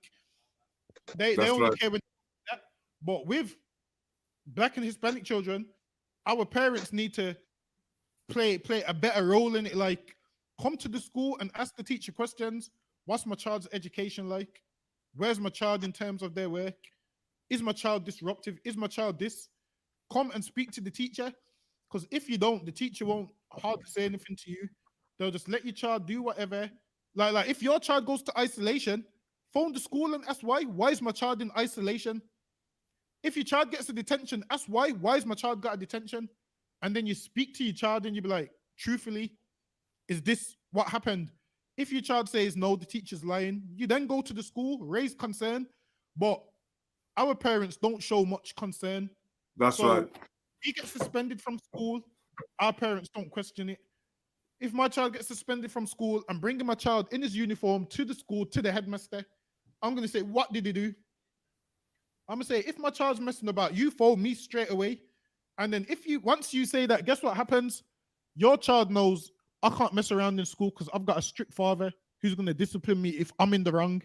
They only care when that. But with black and Hispanic children, our parents need to play a better role in it. Like, come to the school and ask the teacher questions. What's my child's education like? Where's my child in terms of their work? Is my child disruptive? Is my child this? Come and speak to the teacher. Because if you don't, the teacher won't hardly say anything to you. They'll just let your child do whatever. Like if your child goes to isolation, phone the school and ask why. Why is my child in isolation? If your child gets a detention, ask why. Why is my child got a detention? And then you speak to your child and you be like, truthfully, is this what happened? If your child says no, the teacher's lying, you then go to the school, raise concern. But our parents don't show much concern. That's right. He gets suspended from school, our parents don't question it. If my child gets suspended from school, I'm bringing my child in his uniform to the school, to the headmaster. I'm going to say, what did he do? I'm going to say, if my child's messing about, you phone me straight away. And then once you say that, guess what happens? Your child knows I can't mess around in school because I've got a strict father. who's going to discipline me if I'm in the wrong.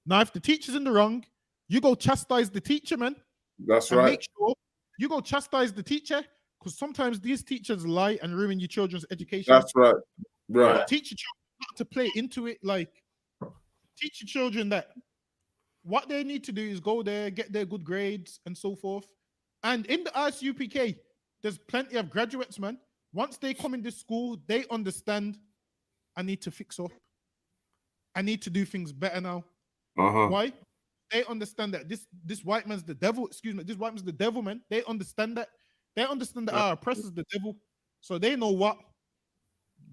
Now, if the teacher's in the wrong, you go chastise the teacher, man. That's and right. make sure you go chastise the teacher, because sometimes these teachers lie and ruin your children's education. That's right. Right. Teach your children not to play into it. Like, teach your children that what they need to do is go there, get their good grades, and so forth. And in the I.S.U.P.K, there's plenty of graduates, man. Once they come in this school, they understand I need to fix up. I need to do things better now. Why? They understand that this white man's the devil. Excuse me, this white man's the devil, man. They understand that. They understand that our oppressor's the devil. So they know what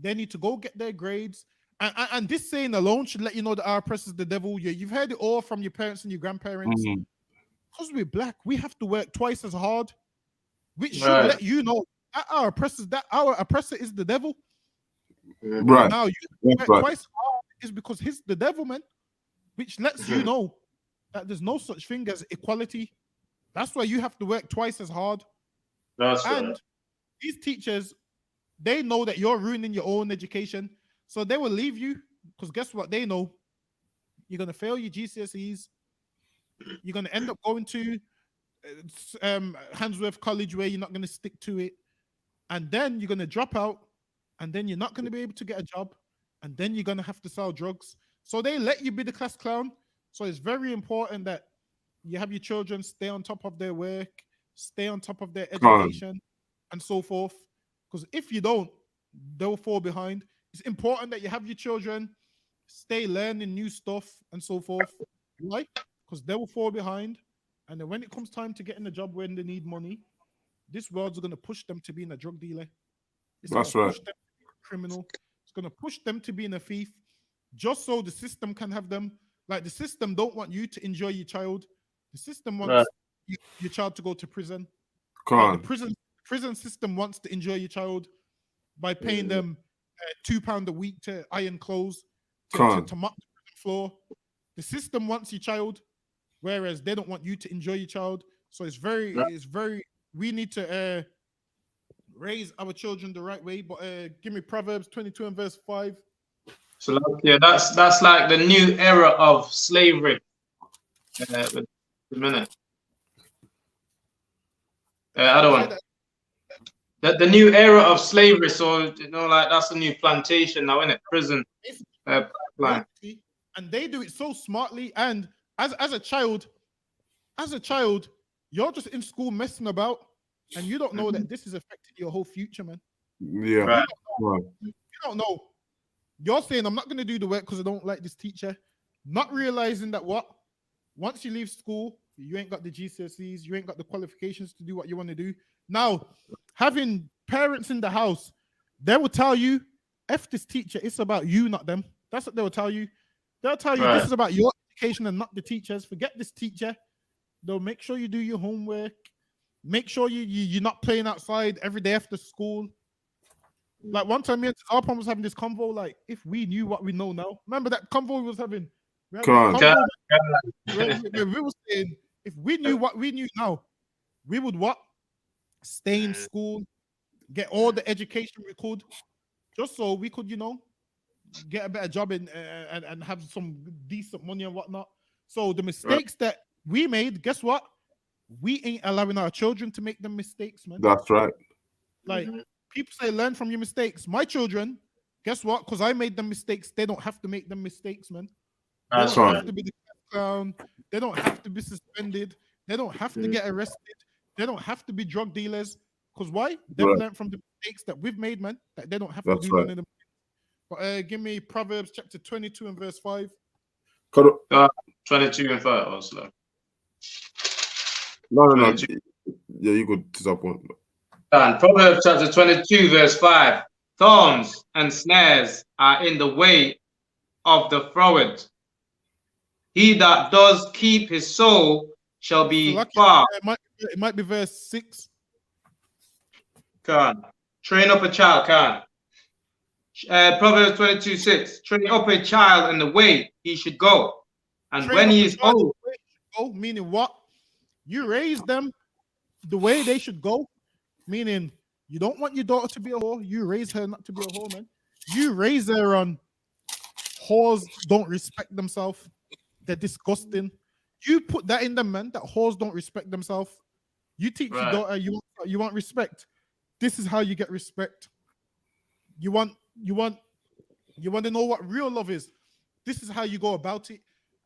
they need to go get their grades. And this saying alone should let you know that our oppressor's the devil. You've heard it all from your parents and your grandparents. Because we're black, we have to work twice as hard, which should let you know that our oppressor is the devil. Right. Now you work twice as hard is because he's the devil, man. Which lets you know that there's no such thing as equality. That's why you have to work twice as hard. And these teachers, they know that you're ruining your own education. So they will leave you, because guess what? They know you're going to fail your GCSEs. You're going to end up going to Handsworth College where you're not going to stick to it. And then you're going to drop out. And then you're not going to be able to get a job. And then you're going to have to sell drugs. So they let you be the class clown. So it's very important that you have your children stay on top of their work, stay on top of their education, and so forth. Because if you don't, they'll fall behind. It's important that you have your children stay learning new stuff and so forth. Right? Because they will fall behind. And then when it comes time to getting a job when they need money, this world's going to push them to being a drug dealer. That's right. Push them to be a criminal. It's going to push them to being a thief. Just so the system can have them. Like, the system don't want you to enjoy your child. The system wants your child to go to prison. Like, the prison system wants to enjoy your child by paying them £2 a week to iron clothes, to mop the prison floor. The system wants your child, whereas they don't want you to enjoy your child. So it's very, we need to raise our children the right way. But give me Proverbs 22 and verse 5. So that's like the new era of slavery. Wait a minute. Other one. The new era of slavery. So like that's a new plantation now, isn't it? Prison. And they do it so smartly. And as a child, you're just in school messing about, and you don't know that this is affecting your whole future, man. Yeah. You don't know. You're saying, I'm not going to do the work because I don't like this teacher. Not realizing that once you leave school, you ain't got the GCSEs, you ain't got the qualifications to do what you want to do. Now, having parents in the house, they will tell you, F this teacher, it's about you, not them. That's what they will tell you. They'll tell you this is about your education and not the teachers. Forget this teacher. They'll make sure you do your homework. Make sure you're not playing outside every day after school. Like, one time, me and Arpon was having this convo, like, if we knew what we know now. Remember that convo we was having? We were saying, if we knew what we knew now, we would what? Stay in school, get all the education we could, just so we could, get a better job and have some decent money and whatnot. So the mistakes that we made, guess what? We ain't allowing our children to make them mistakes, man. That's right. Like, people say learn from your mistakes. My children, guess what? Because I made them mistakes, they don't have to make them mistakes, man. They don't have to be the clown. They don't have to be suspended. They don't have to get arrested. They don't have to be drug dealers. Because why? They've learned from the mistakes that we've made, man. That they don't have to do none of them. But give me Proverbs chapter 22 and verse 5. 22 and 5 also. No. Yeah, you could to that point. And Proverbs chapter 22, verse 5. Thorns and snares are in the way of the froward. He that does keep his soul shall be far. It might be verse 6. Can train up a child, Proverbs 22:6. Train up a child in the way he should go, and when he is old, meaning what? You raise them the way they should go, meaning you don't want your daughter to be a whore. You raise her not to be a whore, man. You raise her on whores don't respect themselves. They're disgusting. You put that in them, man. That whores don't respect themselves. You teach your daughter you want respect. This is how you get respect. You want to know what real love is. This is how you go about it.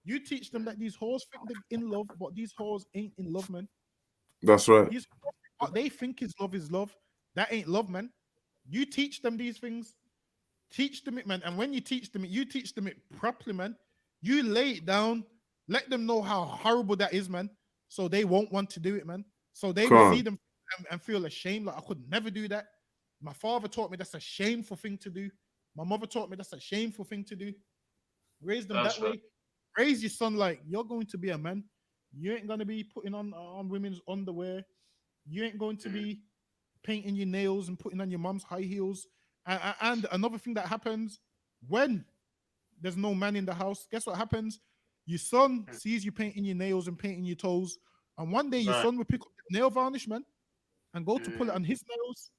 You teach them that these whores think they're in love, but these whores ain't in love, man. That's right. What they think is love. That ain't love, man. You teach them these things. Teach them it, man. And when you teach them it properly, man. You lay it down. Let them know how horrible that is, man. So they won't want to do it, man. So they will see them and feel ashamed. Like, I could never do that. My father taught me that's a shameful thing to do. My mother taught me that's a shameful thing to do. Raise them that way. Raise your son like you're going to be a man. You ain't going to be putting on women's underwear. You ain't going to be painting your nails and putting on your mom's high heels. And another thing that happens when there's no man in the house, guess what happens? Your son sees you painting your nails and painting your toes. And one day your son will pick up the nail varnish, man, and go to pull it on his nails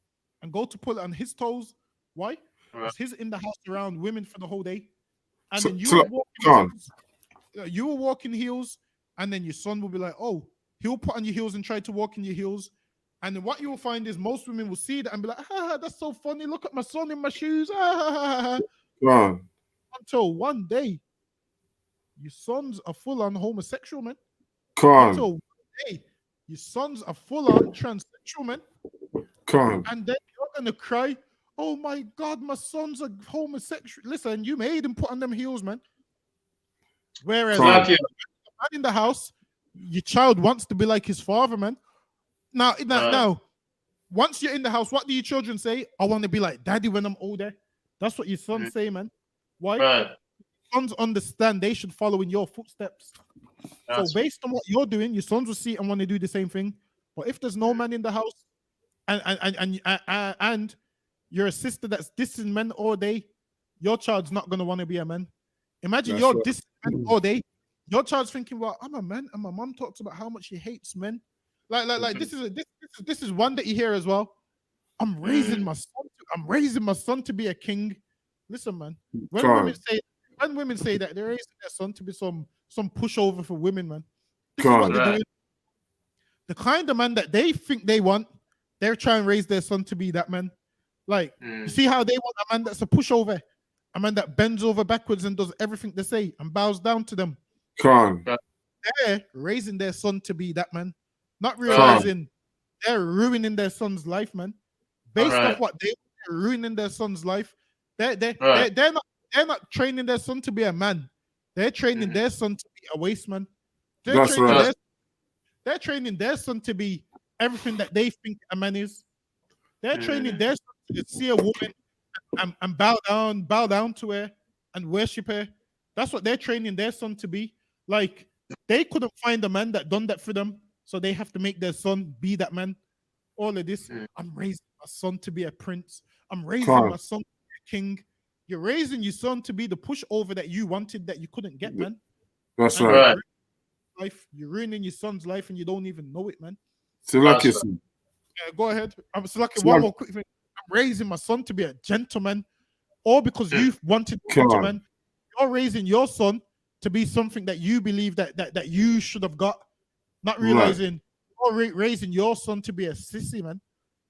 and go to pull it on his toes. Why? Because he's in the house around women for the whole day. And then you will walk in heels, and then your son will be like, oh, he'll put on your heels and try to walk in your heels. And then what you will find is most women will see that and be like, that's so funny. Look at my son in my shoes. Until one day, your sons are full-on homosexual, man. Until one day, your sons are full-on transsexual, man. And then you're going to cry, oh my God, my son's a homosexual. Listen, you made him put on them heels, man. Whereas man in the house, your child wants to be like his father, man. Now, once you're in the house, what do your children say? I want to be like daddy when I'm older. That's what your sons say, man. Why? Sons understand they should follow in your footsteps. So based on what you're doing, your sons will see and want to do the same thing. But if there's no man in the house and you're a sister that's dissing men all day, your child's not going to want to be a man. Imagine you're dissing men all day. Your child's thinking, well, I'm a man, and my mom talks about how much she hates men. This is one that you hear as well. I'm raising my son to be a king. Listen, man. When women say that, they're raising their son to be some pushover for women, man. This is what they're doing. The kind of man that they think they want, they're trying to raise their son to be that man. Like, you see how they want a man that's a pushover, a man that bends over backwards and does everything they say and bows down to them. They're raising their son to be that man, not realizing they're ruining their son's life, man. Based off what they're ruining their son's life. They're not training their son to be a man. They're training their son to be a waste man. They're training their son to be everything that they think a man is. They're training their son to see a woman and bow down to her and worship her. That's what they're training their son to be. Like, they couldn't find a man that done that for them, so they have to make their son be that man. All of this, I'm raising my son to be a prince. I'm raising my son to be a king. You're raising your son to be the pushover that you wanted that you couldn't get, man. That's right. You're ruining your son's life and you don't even know it, man. So lucky. Go ahead. I'm so lucky. One more quick thing. I'm raising my son to be a gentleman, all because you wanted a gentleman. You're raising your son to be something that you believe that you should have got, not realizing you're raising your son to be a sissy, man.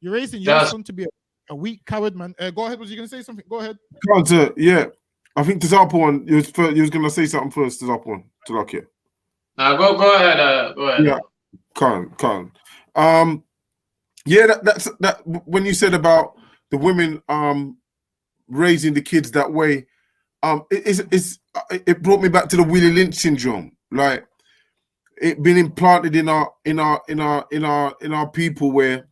You're raising your son to be a weak coward, man. Go ahead. Was you gonna say something? Go ahead. I think Tizapa one. You was gonna say something first. Tizapa one. To lucky. Go ahead. Go ahead. Yeah, Khan. That's when you said about the women raising the kids that way. It brought me back to the Willie Lynch syndrome, like it been implanted in our people, where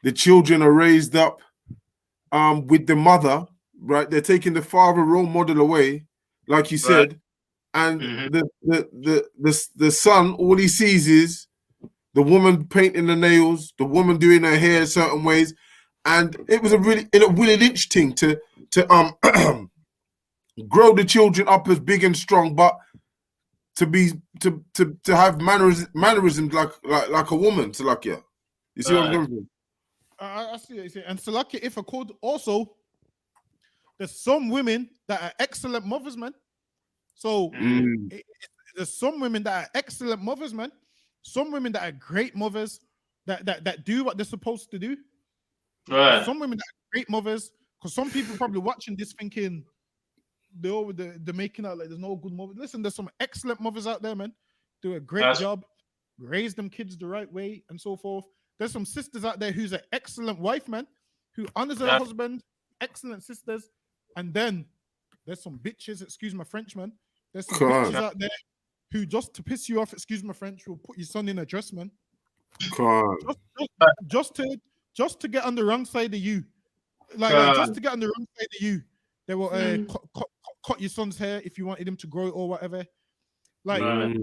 the children are raised up with the mother, right? They're taking the father role model away, like you said, and the son, all he sees is the woman painting the nails, the woman doing her hair certain ways, and it was a Willie Lynch thing to grow the children up as big and strong, but to have mannerisms like a woman. Salakia, you see what I'm going for? I see what you say. And Salakia, if I could also, There's some women that are excellent mothers, man. So there's some women that are excellent mothers, man. Some women that are great mothers that do what they're supposed to do. Right. Some women that are great mothers, because some people probably watching this thinking they're making out like there's no good mother. Listen, there's some excellent mothers out there, man. Do a great job, raise them kids the right way, and so forth. There's some sisters out there who's an excellent wife, man, who honors her husband, excellent sisters. And then there's some bitches, excuse my French, man. There's some bitches out there who just to piss you off, excuse my French, will put your son in a dress, man. Just to get on the wrong side of you. Like just to get on the wrong side of you. They will cut your son's hair if you wanted him to grow it or whatever. Like if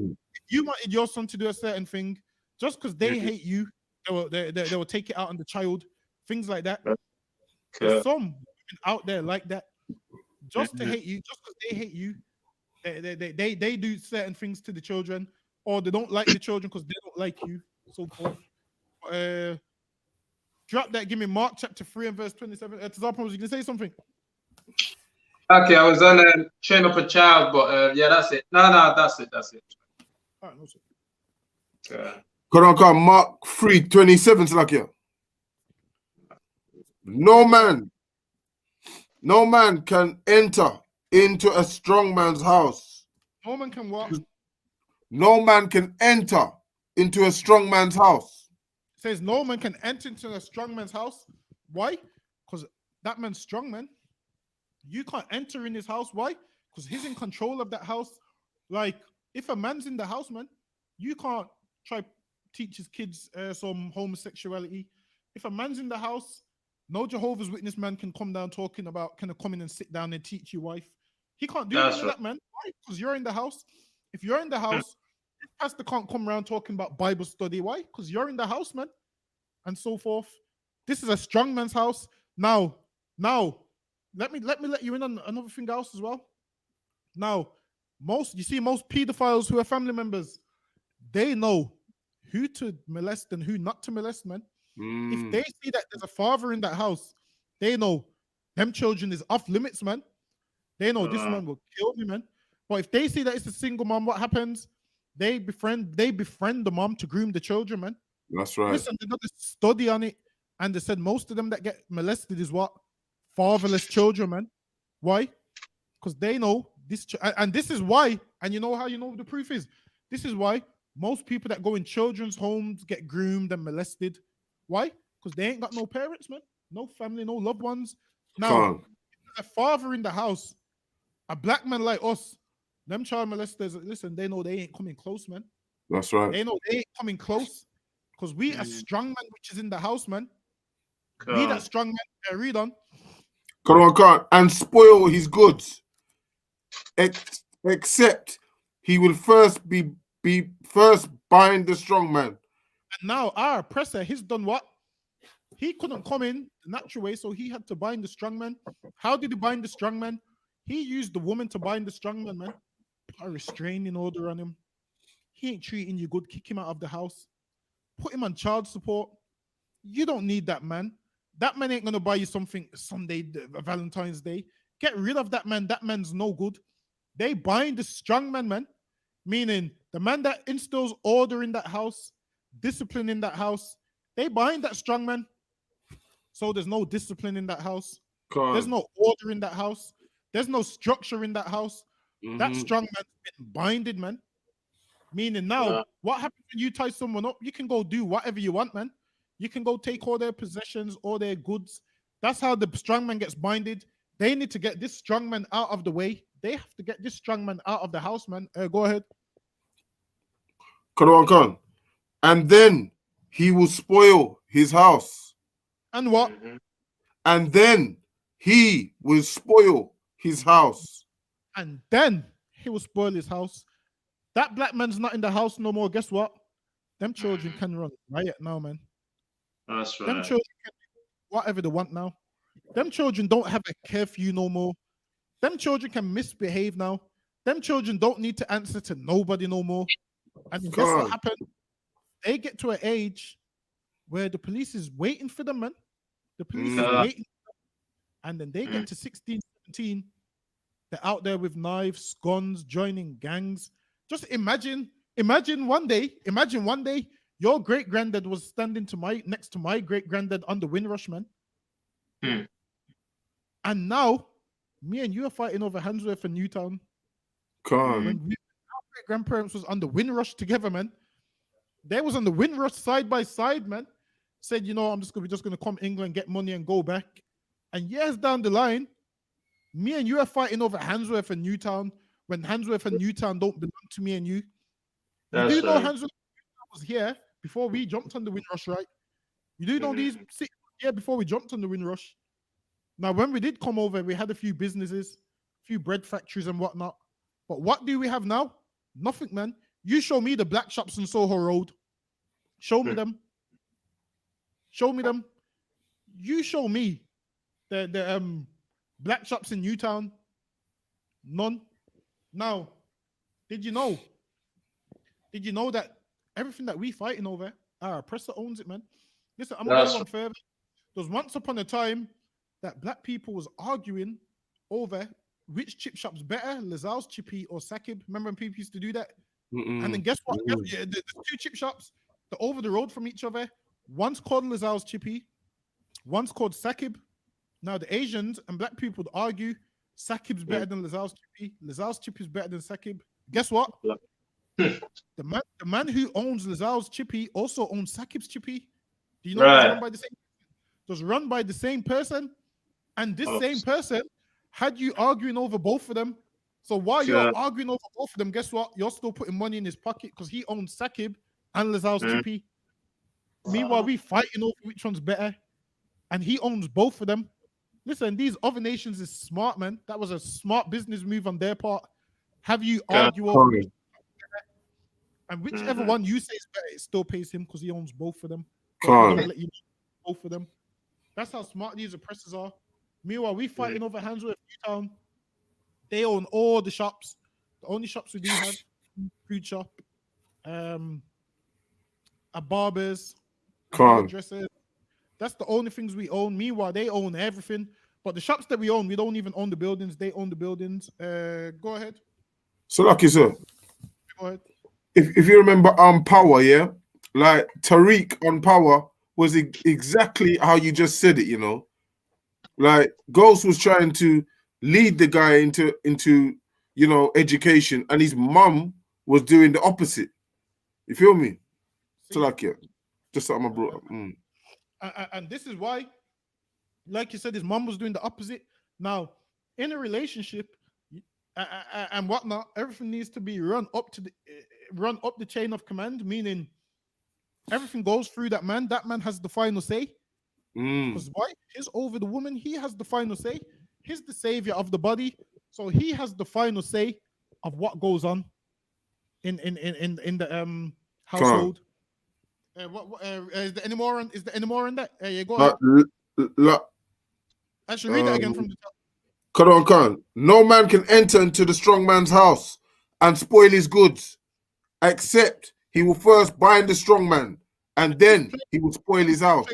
you wanted your son to do a certain thing, just because they hate you, they will take it out on the child. Things like that. There's some women out there like that. Just to hate you, just because they hate you, they do certain things to the children, or they don't like the children because they don't like you, so forth. Drop that. Give me Mark chapter 3 and verse 27. Tazapon, was you gonna say something? Okay, I was gonna train up a child, but yeah, that's it. No, that's it. All right, no, sir. Come on, Mark 3:27, Slakia. No man can enter into a strong man's house. No man can what? No man can enter into a strong man's house. It says no man can enter into a strong man's house. Why? Because that man's strong, man. You can't enter in his house. Why? Because he's in control of that house. Like, if a man's in the house, man, you can't try teach his kids some homosexuality. If a man's in the house, no Jehovah's Witness man can come down talking about, can come in and sit down and teach your wife. He can't do that, man. Why? Because you're in the house. If you're in the house, pastor can't come around talking about Bible study. Why? Because you're in the house, man, and so forth. This is a strong man's house. Now, let me let you in on another thing else as well. Now, most pedophiles who are family members, they know who to molest and who not to molest, man. If they see that there's a father in that house, they know them children is off limits, man. They know this man will kill me, man. But if they see that it's a single mom, what happens? They befriend the mom to groom the children, man. That's right. Listen, they did a study on it, and they said most of them that get molested is what? Fatherless children, man. Why? Because they know this, and this is why. And you know how you know the proof is? This is why most people that go in children's homes get groomed and molested. Why? Because they ain't got no parents, man. No family, no loved ones. Now, a father in the house, a black man like us, them child molesters, listen, they know they ain't coming close, man. That's right. They know they ain't coming close. Because we a strong man which is in the house, man. We that strong man, read on. Come on, and spoil his goods. Except he will first be bind the strong man. And now our oppressor, he's done what? He couldn't come in the natural way, so he had to bind the strong man. How did he bind the strong man? He used the woman to bind the strong man, man. Put a restraining order on him. He ain't treating you good. Kick him out of the house. Put him on child support. You don't need that man. That man ain't gonna buy you something Sunday, Valentine's Day. Get rid of that man. That man's no good. They bind the strong man, meaning the man that instills order in that house, discipline in that house. They bind that strong man. So there's no discipline in that house. There's no order in that house. There's no structure in that house. That strong man's been binded, man. Meaning now, what happens when you tie someone up? You can go do whatever you want, man. You can go take all their possessions, all their goods. That's how the strong man gets binded. They need to get this strong man out of the way. They have to get this strong man out of the house, man. Go ahead. Come. And then he will spoil his house. And what? And then he will spoil his house. And then he will spoil his house. That black man's not in the house no more. Guess what? Them children can run riot now, man. That's right. Them children can do whatever they want now. Them children don't have a curfew no more. Them children can misbehave now. Them children don't need to answer to nobody no more. And guess what happened? They get to an age where the police is waiting for them, man. The police is waiting. And then they get to 16, 17, they're out there with knives, guns, joining gangs. Just imagine one day, your great granddad was standing next to my great granddad on the Windrush, man. Hmm. And now, me and you are fighting over Handsworth and Newtown. Con. When our great grandparents was on the Windrush together, man. They was on the Windrush side by side, man. Said, you know, we're just gonna come England, get money, and go back. And years down the line, me and you are fighting over Handsworth and Newtown when Handsworth and Newtown don't belong to me and you. You That's do know right. Handsworth was here before we jumped on the Windrush, right? You do know these 6 years before we jumped on the Windrush. Now, when we did come over, we had a few businesses, a few bread factories and whatnot. But what do we have now? Nothing, man. You show me the black shops on Soho Road. Show me them. Show me them. You show me the black shops in Newtown. None. Now, did you know that everything that we fighting over, our oppressor owns it, man? Listen, I'm gonna go one further. There was once upon a time that black people was arguing over which chip shop's better, Lazar's Chippy or Sakib. Remember when people used to do that? And then guess what? There's 2 chip shops. They're over the road from each other. One's called Lazar's Chippy. One's called Sakib. Now the Asians and black people would argue Sakib's better than Lazar's Chippy. Lazar's Chippy is better than Sakib. Guess what? The man who owns Lazar's Chippy also owns Sakib's Chippy. Do you know it's run by the same? It was run by the same person, and this same person had you arguing over both of them. So while you're arguing over both of them, guess what? You're still putting money in his pocket because he owns Sakib and Lazar's Chippy. Meanwhile, we fighting over which one's better, and he owns both of them. Listen, these other nations is smart, man. That was a smart business move on their part. Have you argue over which and whichever one you say is better, it still pays him because he owns both of them. Don't let you know both of them. That's how smart these oppressors are. Meanwhile, we fighting over Handsworth Newtown. They own all the shops. The only shops we do have, food shop, a barber's, hairdressers. That's the only things we own. Meanwhile, they own everything. But the shops that we own, we don't even own the buildings. They own the buildings. Go ahead. So, lucky, sir. Go ahead. If you remember Power, yeah? Like Tariq on Power was exactly how you just said it, you know? Like Ghost was trying to lead the guy into you know, education, and his mum was doing the opposite. You feel me? So like, yeah, just something I brought up. And this is why, like you said, his mum was doing the opposite. Now, in a relationship and whatnot, everything needs to be run up the chain of command, meaning everything goes through that man. That man has the final say. Because why? He's over the woman. He has the final say. He's the savior of the body, so he has the final say of what goes on in the household. Is there any more on? Is there any more on that? Yeah, go ahead. Actually, read that again from the top. Khan. No man can enter into the strong man's house and spoil his goods, except he will first bind the strong man, and then he will spoil his house.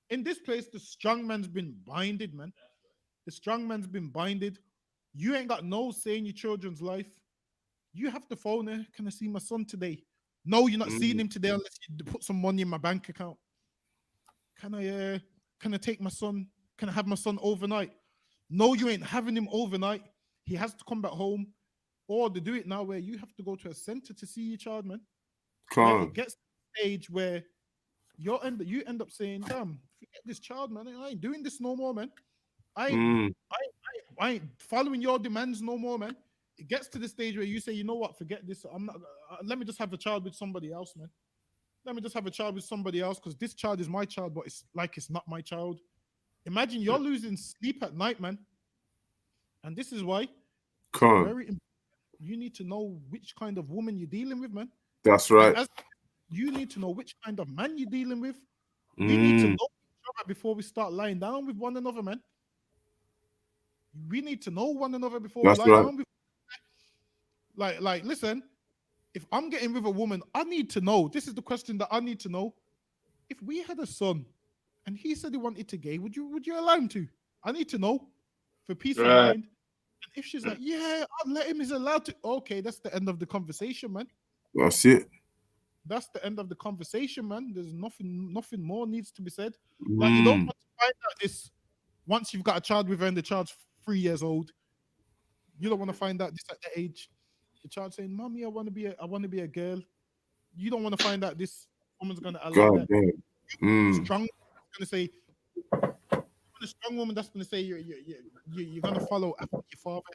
In this place, the strong man's been binded, man. The strong man's been binded. You ain't got no say in your children's life. You have to phone her. Can I see my son today? No, you're not seeing him today unless you put some money in my bank account. Can I take my son? Can I have my son overnight? No, you ain't having him overnight. He has to come back home. Or they do it now where you have to go to a center to see your child, man. It gets to the stage where you end up saying, damn, forget this child, man. I ain't doing this no more, man. I ain't following your demands no more, man. It gets to the stage where you say, you know what, forget this. I'm not. Let me just have a child with somebody else, man. Let me just have a child with somebody else because this child is my child, but it's like it's not my child. Imagine you're losing sleep at night, man. And this is why you need to know which kind of woman you're dealing with, man. That's right. You need to know which kind of man you're dealing with. We need to know each other before we start lying down with one another, man. We need to know one another before we lie down with. Like, listen, if I'm getting with a woman, I need to know. This is the question that I need to know. If we had a son and he said he wanted to gay, would you allow him to? I need to know. for peace of Right. mind. And if she's like, yeah, I'll let him, he's allowed to. Okay, that's the end of the conversation, man. That's it. That's the end of the conversation, man. There's nothing more needs to be said. Like you don't want to find out this once you've got a child with her and the child's 3 years old. You don't want to find out this at the age. The child saying, "Mommy, I want to be a girl." You don't want to find out this woman's gonna allow God that. damn. Strong gonna say, a strong woman that's gonna say you're gonna follow after your father,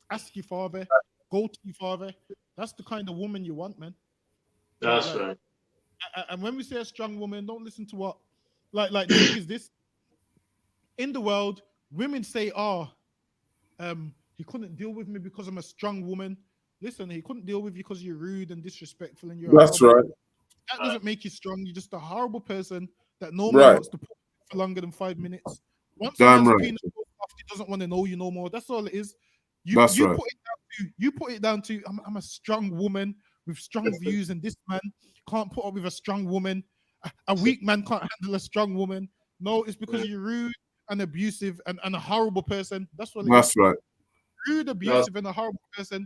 ask your father, go to your father. That's the kind of woman you want, man. That's Like, right. and when we say a strong woman, don't listen to what like the thing is this. In the world, women say, "Oh, he couldn't deal with me because I'm a strong woman." Listen, he couldn't deal with you because you're rude and disrespectful and you're That's horrible. right. That doesn't make you strong. You're just a horrible person that no man Right. wants to put for longer than 5 minutes. Once a Damn man's right. penis goes off, he doesn't want to know you no more. That's all it is. That's right. You put it down to I'm a strong woman with strong views, and this man can't put up with a strong woman. A weak man can't handle a strong woman. No, it's because you're rude and abusive and a horrible person. That's what it is. That's right. Rude, abusive, and a horrible person.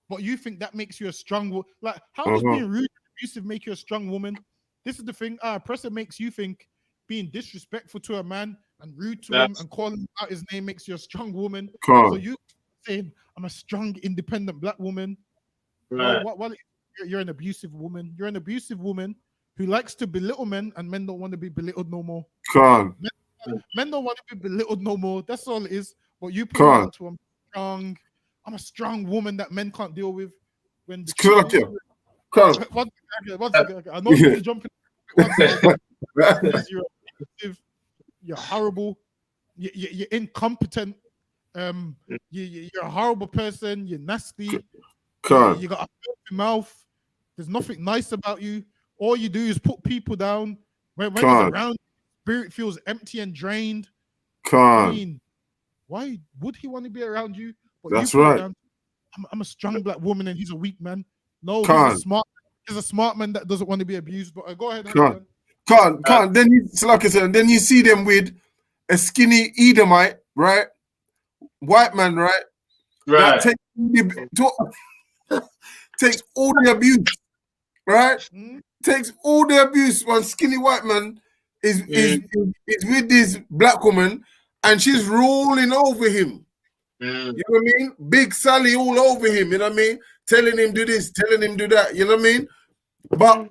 But you think that makes you a strong woman? Like, how does being rude and abusive make you a strong woman? This is the thing. Oppressor makes you think being disrespectful to a man and rude to him and calling out his name makes you a strong woman. So you saying I'm a strong, independent black woman. Right. No, what you're an abusive woman. You're an abusive woman who likes to belittle men, and men don't want to be belittled no more. Men don't want to be belittled no more. That's all it is. But you put it down to I'm a strong woman that men can't deal with. When the truth is, one second. I know you're jumping. You're abusive, you're horrible, you're incompetent, you're a horrible person, you're nasty, you got a filthy mouth, there's nothing nice about you. All you do is put people down. When he's around, spirit feels empty and drained. I mean, why would he want to be around you? But that's you put right. it down, I'm a strong black woman and he's a weak man. No, he's a smart man that doesn't want to be abused. But go ahead. Can't. Then you, like I said, then you see them with a skinny Edomite, right? White man, right? Right. That takes all the abuse, right? Takes all the abuse. One skinny white man is with this black woman, and she's rolling over him. You know what I mean? Big Sally all over him. You know what I mean? Telling him do this, telling him do that. You know what I mean? But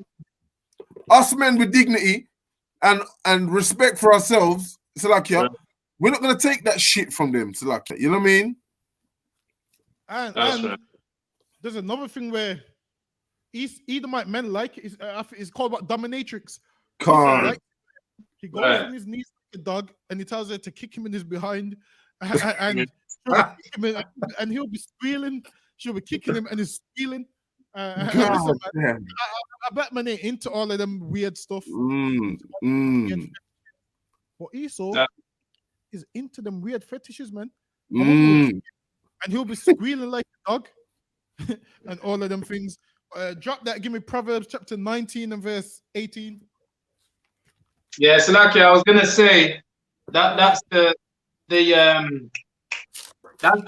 us men with dignity and respect for ourselves, Salakia, we're not gonna take that shit from them, Salakia. You know what I mean? And there's another thing where Edomite men like it. It's called what, dominatrix. He goes on his knees like a dog and he tells her to kick him in his behind and he'll be squealing. She'll be kicking him and he's squealing. Listen, man, I bet man ain't into all of them weird stuff. But Esau is into them weird fetishes, man. And he'll be squealing like a dog and all of them things. Drop that. Give me Proverbs chapter 19 and verse 18. Yeah, so like I was gonna say that's the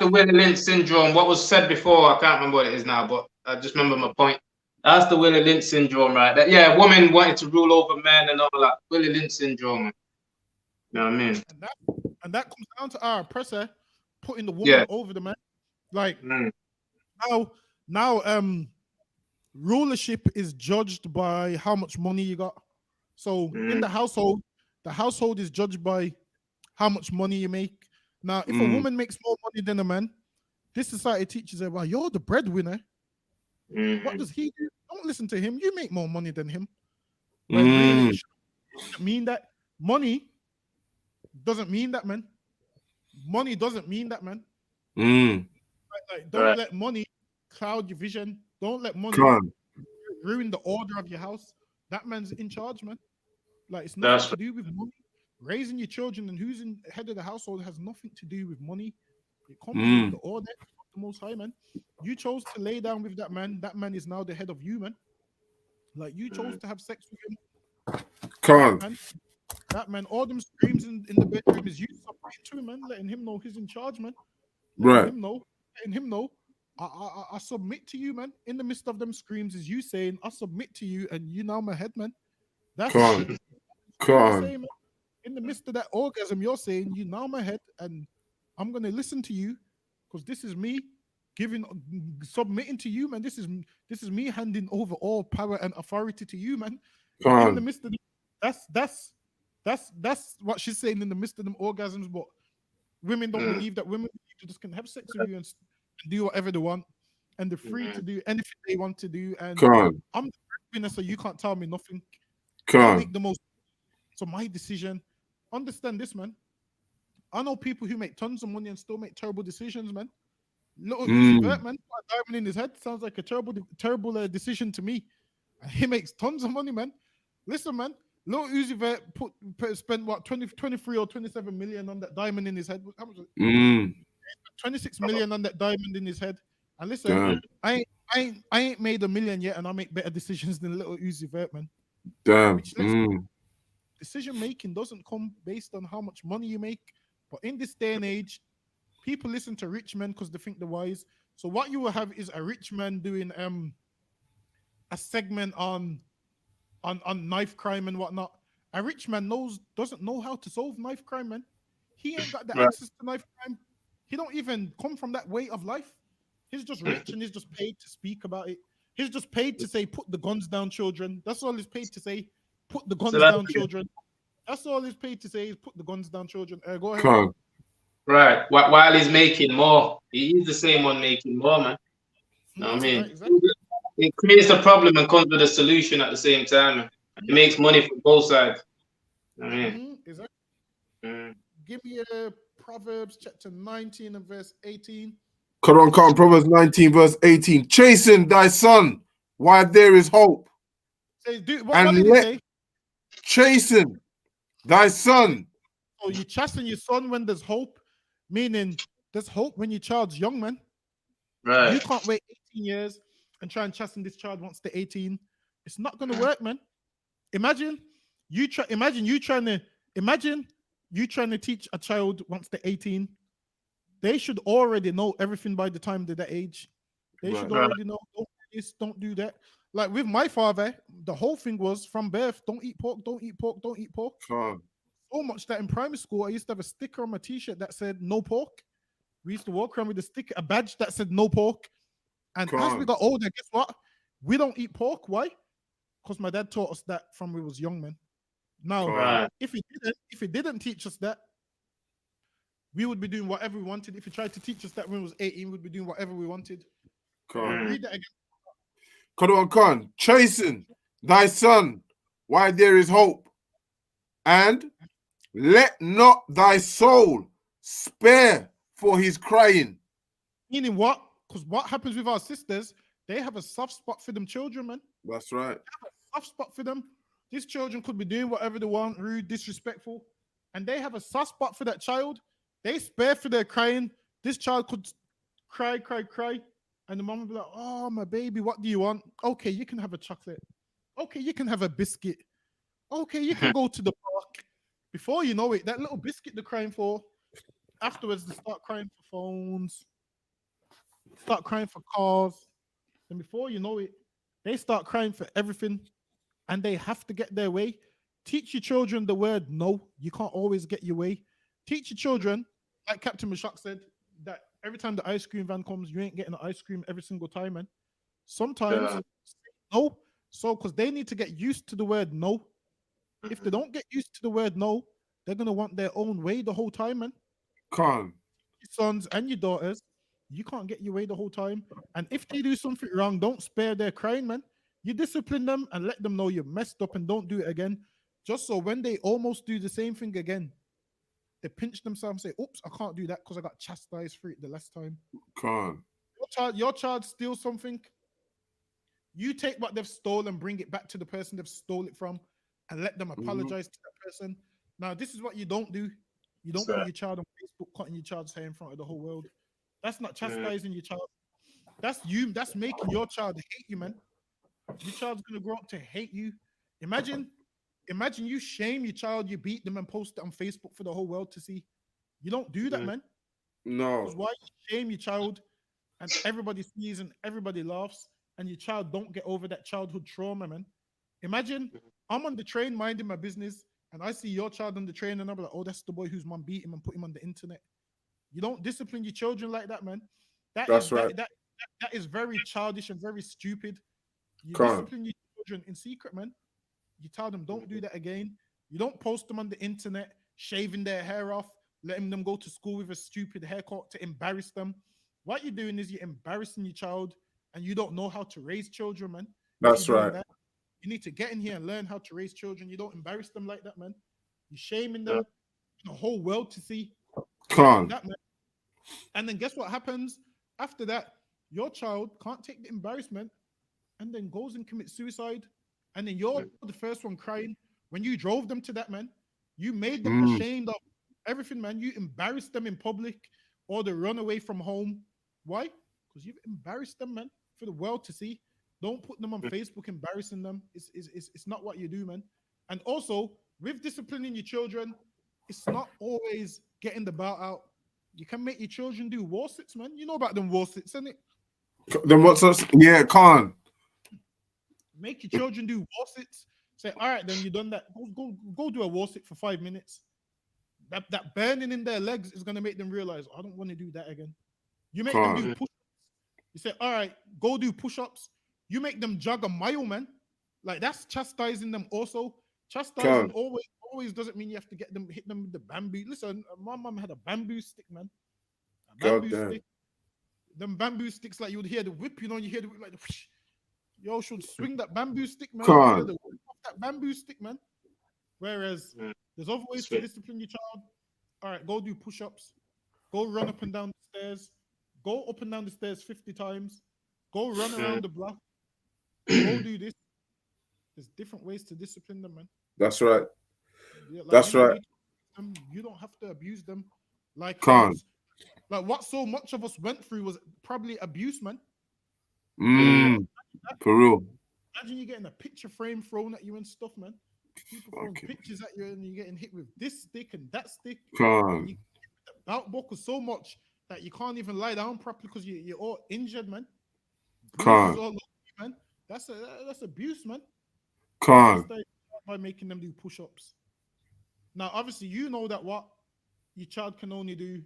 Willie Lynch syndrome. What was said before, I can't remember what it is now, but I just remember my point. That's the Willie Lynch syndrome, right? That women wanted to rule over men and all that. Willie Lynch syndrome. You know what I mean? And that comes down to our oppressor putting the woman over the man. Like now, rulership is judged by how much money you got. So in the household is judged by how much money you make. Now, if a woman makes more money than a man, this society teaches her, well, you're the breadwinner. What does he do? Don't listen to him. You make more money than him. When really it doesn't mean that. Money doesn't mean that, man. Money doesn't mean that, man. Like, don't let money cloud your vision. Don't let money ruin the order of your house. That man's in charge, man. Like, it's nothing to do with money. Raising your children and who's in head of the household has nothing to do with money. It comes with the order of the Most High, man. You chose to lay down with that man. That man is now the head of you, man. Like, you chose to have sex with him. that, man. All them screams in the bedroom is you submitting to him, man, letting him know he's in charge, man. Right. Letting him know. I submit to you, man. In the midst of them screams, is you saying, I submit to you, and you now my head, man. That's Come what you're on. saying, man. In the midst of that orgasm, you're saying, you now my head, and I'm gonna listen to you, because this is me submitting to you, man. This is me handing over all power and authority to you, man. Come In the on. midst of that's what she's saying in the midst of them orgasms, but women don't believe that. Women believe they just can have sex with you and do whatever they want, and they're free to do anything they want to do. And Come on. I'm the breadwinner, so you can't tell me nothing. Come I on. make the most. So my decision. Understand this, man. I know people who make tons of money and still make terrible decisions, man. Little Uzi Vert, man, got a diamond in his head. Sounds like a terrible decision to me. And he makes tons of money, man. Listen, man. Little Uzi Vert spent what 23 or 27 million on that diamond in his head. How much? 26 million on that diamond in his head. And listen, Damn. I ain't made a million yet, and I make better decisions than Little Uzi Vert, man. Damn. Which decision making doesn't come based on how much money you make, but in this day and age, people listen to rich men because they think they're wise. So what you will have is a rich man doing a segment on knife crime and whatnot. A rich man doesn't know how to solve knife crime, man. He ain't got the Right. access to knife crime. He don't even come from that way of life. He's just rich and he's just paid to speak about it. He's just paid to say, put the guns down, children. That's all he's paid to say. Put the guns down, children. That's all he's paid to say is put the guns down, children. Go ahead. Come on. Right. While he's making more, he's the same one making more, man. You know what I mean? Right, exactly. It creates a problem and comes with a solution at the same time. Man. It makes money from both sides. You know what I mean? Exactly. Give me a Proverbs chapter 19 and verse 18. Come on. Proverbs 19 verse 18. Chasten thy son while there is hope. Say, what did he say? Chasten thy son. Oh, you chasten your son when there's hope, meaning there's hope when your child's young, man. Right. You can't wait 18 years and try and chasten this child once they're 18. It's not gonna work, man. Imagine you trying to teach a child once they're 18. They should already know everything by the time they're that age. They should already know, don't do this, don't do that. Like with my father, the whole thing was from birth, don't eat pork, don't eat pork, don't eat pork. So much that in primary school, I used to have a sticker on my t-shirt that said no pork. We used to walk around with a badge that said no pork. And as we got older, guess what? We don't eat pork. Why? Because my dad taught us that from we was young, man. Now, if he didn't teach us that, we would be doing whatever we wanted. If he tried to teach us that when we was 18, we'd be doing whatever we wanted. Read that again. Chasten thy son while there is hope, and let not thy soul spare for his crying. Meaning what? Because what happens with our sisters, they have a soft spot for them children, man. That's right. They have a soft spot for them. These children could be doing whatever they want, rude, disrespectful, and they have a soft spot for that child. They spare for their crying. This child could cry, and the mom would be like, "Oh, my baby, what do you want? Okay, you can have a chocolate. Okay, you can have a biscuit. Okay, you can go to the park." Before you know it, that little biscuit they're crying for, afterwards they start crying for phones, start crying for cars, and before you know it, they start crying for everything, and they have to get their way. Teach your children the word no. You can't always get your way. Teach your children, like Captain Mashak said, that every time the ice cream van comes, you ain't getting the ice cream every single time, man. Sometimes no. So, because they need to get used to the word no. If they don't get used to the word no, they're gonna want their own way the whole time, man. Your sons and your daughters, you can't get your way the whole time. And if they do something wrong, don't spare their crying, man. You discipline them and let them know you messed up and don't do it again. Just so when they almost do the same thing again, they pinch themselves and say, "Oops, I can't do that because I got chastised for it the last time." Your child steals something. You take what they've stolen and bring it back to the person they've stole it from, and let them apologize to that person. Now, this is what you don't do. You don't put your child on Facebook cutting your child's hair in front of the whole world. That's not chastising your child. That's you. That's making your child hate you, man. Your child's gonna grow up to hate you. Imagine Imagine you shame your child, you beat them and post it on Facebook for the whole world to see. You don't do that, man. No. Because why you shame your child and everybody sees and everybody laughs and your child don't get over that childhood trauma, man. Imagine I'm on the train minding my business and I see your child on the train and I'm like, oh, that's the boy whose mom beat him and put him on the internet. You don't discipline your children like that, man. That's right. That is very childish and very stupid. You Come on. discipline your children in secret, man. You tell them don't do that again. You don't post them on the internet, shaving their hair off, letting them go to school with a stupid haircut to embarrass them. What you're doing is you're embarrassing your child, and you don't know how to raise children, man. That's You're doing right. that. You need to get in here and learn how to raise children. You don't embarrass them like that, man. You're shaming them, the whole world to see. Come on. That, man. And then guess what happens after that? Your child can't take the embarrassment and then goes and commits suicide. And then you're the first one crying when you drove them to that, man. You made them ashamed of everything, man. You embarrassed them in public or they run away from home. Why? Because you've embarrassed them, man, for the world to see. Don't put them on Facebook embarrassing them. It's not what you do, man. And also, with disciplining your children, it's not always getting the belt out. You can make your children do war sits, man. You know about them war sits, isn't it? Then what's us? Yeah, Khan. Make your children do war sits. Say, all right, then you done that. Go do a war sit for 5 minutes. That burning in their legs is gonna make them realize, I don't want to do that again. You make them do push-ups. You say, all right, go do push-ups. You make them jog a mile, man. Like that's chastising them also. Chastising always doesn't mean you have to hit them with the bamboo. Listen, my mom had a bamboo stick, man. A bamboo stick. Them bamboo sticks, like you would hear the whip, you hear the whip like the whoosh. Yo, should swing that bamboo stick, man. You hear the whip off that bamboo stick, man. Whereas there's other ways to discipline your child. All right, go do push-ups. Go run up and down the stairs. Go up and down the stairs 50 times. Go run around the block. Go do this. There's different ways to discipline them, man. That's right. Yeah, like, That's right. You don't have to abuse them. Like what so much of us went through was probably abuse, man. For real. Imagine you getting a picture frame thrown at you and stuff, man. People throwing pictures at you and you're getting hit with this stick and that stick. The belt buckle so much that you can't even lie down properly because you're all injured, man. All over, man. That's abuse, man. By making them do push-ups. Now, obviously, you know that what your child can only do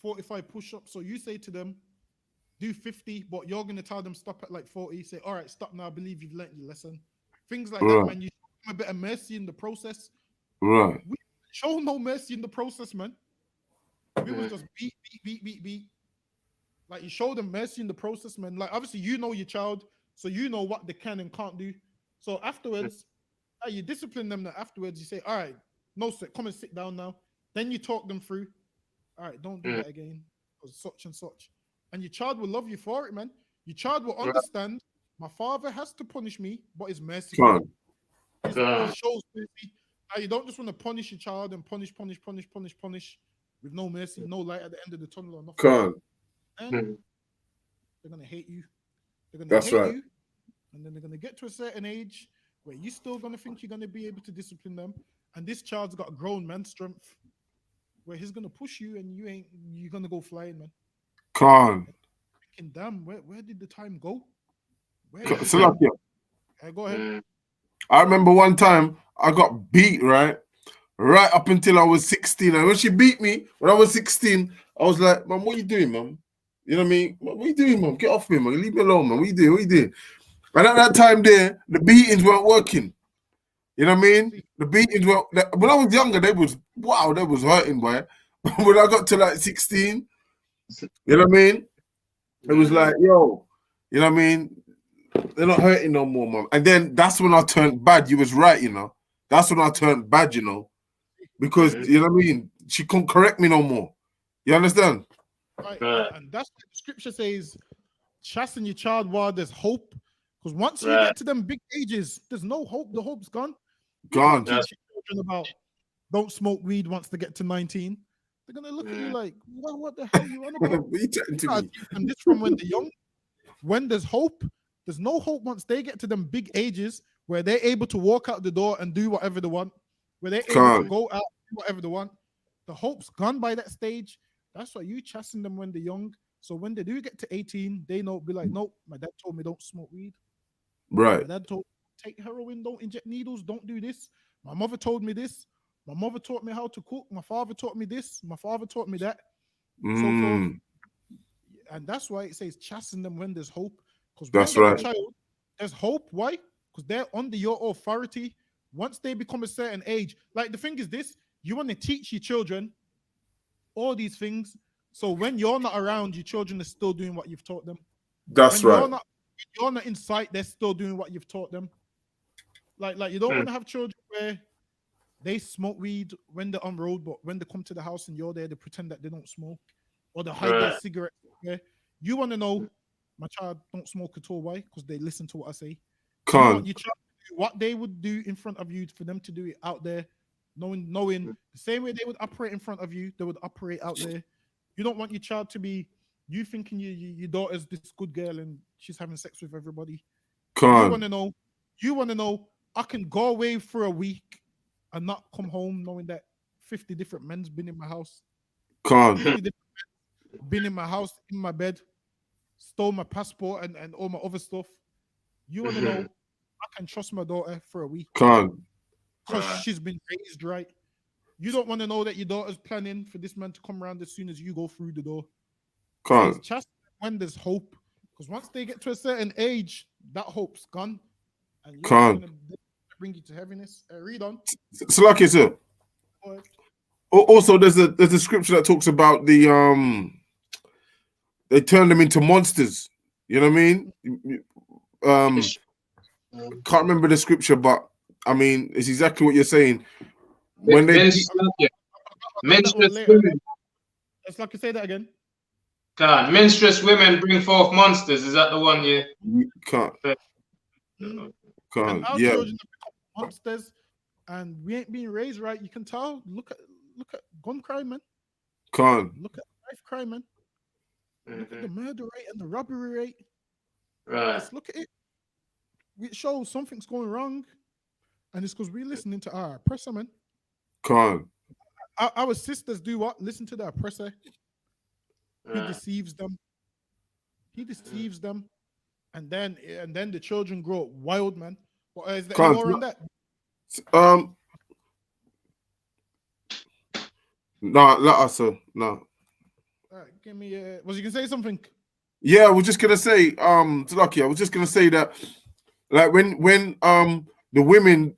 45 push-ups. So you say to them, do 50, but you're going to tell them stop at like 40. Say, all right, stop now. I believe you've learned your lesson. Things like that, man. You show them a bit of mercy in the process. Right. We show no mercy in the process, man. We was just beat. Like, you show them mercy in the process, man. Like, obviously, you know your child, so you know what they can and can't do. So afterwards, you discipline them. That afterwards, you say, all right, no, sir, come and sit down now. Then you talk them through. All right, don't do that again. Or such and such. And your child will love you for it, man. Your child will understand, my father has to punish me, but it's merciful. He shows mercy. Now, you don't just want to punish your child and punish with no mercy, no light at the end of the tunnel or nothing. And they're going to hate you. They're going to hate you. And then they're going to get to a certain age where you're still going to think you're going to be able to discipline them. And this child's got grown man strength where he's going to push you and you're going to go flying, man. Thinking, damn, where did the time go? Go ahead. I remember one time I got beat, right up until I was 16. And when she beat me, when I was 16, I was like, man, what are you doing, man? You know what I mean? What are you doing, man? Get off me, man. Leave me alone, man. What are you doing? And at that time there, the beatings weren't working. You know what I mean? The beatings were, when I was younger, they was hurting, boy. When I got to like 16, you know what I mean? It was like, yo, you know what I mean? They're not hurting no more, man. And then that's when I turned bad. You was right, you know. That's when I turned bad, you know. Because, you know what I mean? She couldn't correct me no more. You understand? Right. And that's what the scripture says, chasten your child while there's hope. Because once you get to them big ages, there's no hope. The hope's gone. Gone. Teach your children about don't smoke weed once they get to 19. They're going to look at you like, what the hell are you on about? What are you chatting to me? And this from when they're young. When there's hope, there's no hope once they get to them big ages where they're able to walk out the door and do whatever they want, where they're able to Can't. go out, do whatever they want. The hope's gone by that stage. That's why you chasten them when they're young. So when they do get to 18, they know, be like, nope, my dad told me don't smoke weed. Right. My dad told me take heroin, don't inject needles, don't do this. My mother told me this. My mother taught me how to cook. My father taught me this. My father taught me that. So forth. Mm, And that's why it says chasten them when there's hope. Because when that's they're a right. child, there's hope. Why? Because they're under your authority. Once they become a certain age, like the thing is this, you want to teach your children all these things. So when you're not around, your children are still doing what you've taught them. That's When right. you're not in sight, they're still doing what you've taught them. Like you don't want to have children where they smoke weed when they're on road, but when they come to the house and you're there, they pretend that they don't smoke, or they hide their Right. cigarette. Where you want to know, my child don't smoke at all. Why? Because they listen to what I say. You want Can't. your child to do what they would do in front of you for them to do it out there, knowing the same way they would operate in front of you, they would operate out there. You don't want your child to be you thinking your daughter's this good girl and she's having sex with everybody. You want Can't. to know. You want to know. I can go away for a week and not come home knowing that 50 different men's been in my house. Can't. 50 different men been in my house, in my bed, stole my passport and all my other stuff. You want to know. I can trust my daughter for a week Can't. because Right. she's been raised right. You don't want to know that your daughter's planning for this man to come around as soon as you go through the door. So Can't. it's just when there's hope. Because once they get to a certain age, that hope's gone. And you're Can't. going to bring you to heaviness. Read on. So like it, sir. Go ahead. Also, there's a scripture that talks about they turn them into monsters. You know what I mean? Can't remember the scripture, but I mean it's exactly what you're saying. When they Menstruous later. women, It's like you say that again. menstruous women bring forth monsters. Is that the one you? can't, And our yeah, children have become monsters, and we ain't being raised right. You can tell. Look at gun crime, man. can't, Look at life crime, man. Look at the murder rate and the robbery rate. Right. Just look at it. It shows something's going wrong, and it's because we're listening to our oppressor, man. can't, Our sisters do what? Listen to the oppressor. He Right. deceives them. He deceives them, and then the children grow up wild, man. But is there any more on that? no, let us, sir, no. Give me. Was you gonna say something? Yeah, I was just gonna say, Lucky, I was just gonna say that, like when the women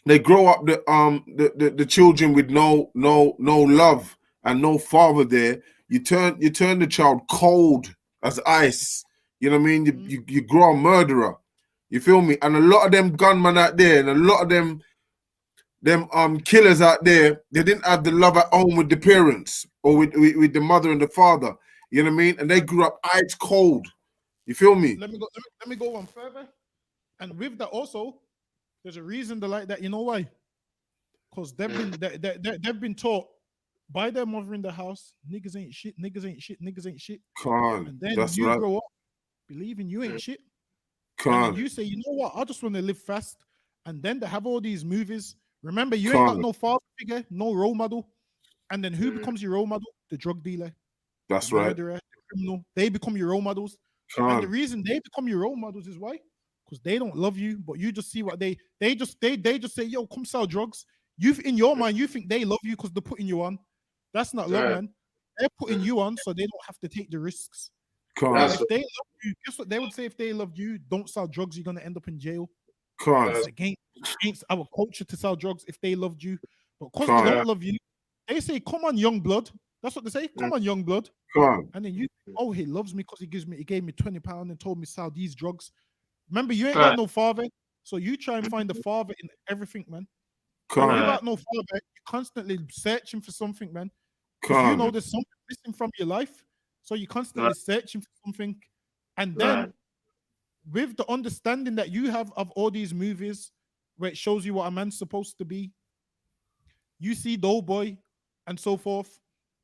they grow up the children with no love and no father there, you turn the child cold as ice. You know what I mean? You grow a murderer. You feel me? And a lot of them gunmen out there, and a lot of them killers out there, they didn't have the love at home with the parents or with the mother and the father. You know what I mean? And they grew up ice cold. You feel me? Let me go one further. And with that also, there's a reason they like that. You know why? Because they've been taught by their mother in the house, niggas ain't shit, niggas ain't shit, niggas ain't shit. And then That's you right. grow up believing you ain't shit. And then you say, you know what? I just want to live fast. And then they have all these movies. Remember, you ain't got no father figure, no role model. And then who becomes your role model? The drug dealer. That's the right. murderer, the criminal. They become your role models. And the reason they become your role models is why? Because they don't love you, but you just see what they just say, yo, come sell drugs. You in your mind, you think they love you because they're putting you on. That's not love, man. They're putting you on so they don't have to take the risks. If they love you, guess what they would say if they loved you? Don't sell drugs, you're gonna end up in jail. It's against our culture to sell drugs if they loved you. But because they don't love you, they say, come on, young blood. That's what they say. Come on, young blood. And then you, oh, he loves me because he gave me £20 and told me sell these drugs. Remember, you ain't got no father, so you try and find the father in everything, man. And without no father, you're constantly searching for something, man. Because you know there's something missing from your life, so you're constantly searching for something. And then, with the understanding that you have of all these movies, where it shows you what a man's supposed to be, you see Doughboy and so forth,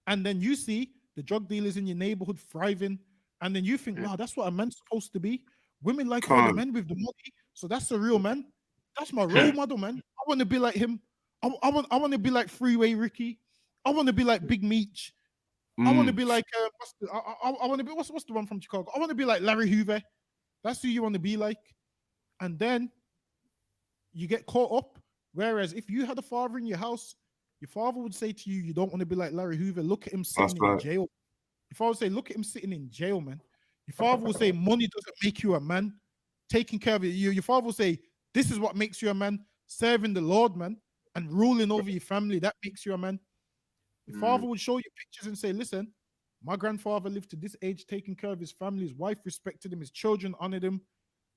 and then you see the drug dealers in your neighborhood thriving, and then you think, wow, that's what a man's supposed to be. Women like all the men with the money, So that's the real man. That's my role model, man. I want to be like him. I want to be like Freeway Ricky. I want to be like Big Meech. I want to be like I want to be what's the one from Chicago? I want to be like Larry Hoover. That's who you want to be like. And then you get caught up. Whereas if you had a father in your house, your father would say to you, you don't want to be like Larry Hoover. Look at him sitting in jail. Your father would say, look at him sitting in jail, man. Your father will say, money doesn't make you a man. Taking care of it. Your father will say, this is what makes you a man. Serving the Lord, man, and ruling over your family. That makes you a man. Your father would show you pictures and say, listen, my grandfather lived to this age, taking care of his family. His wife respected him. His children honored him.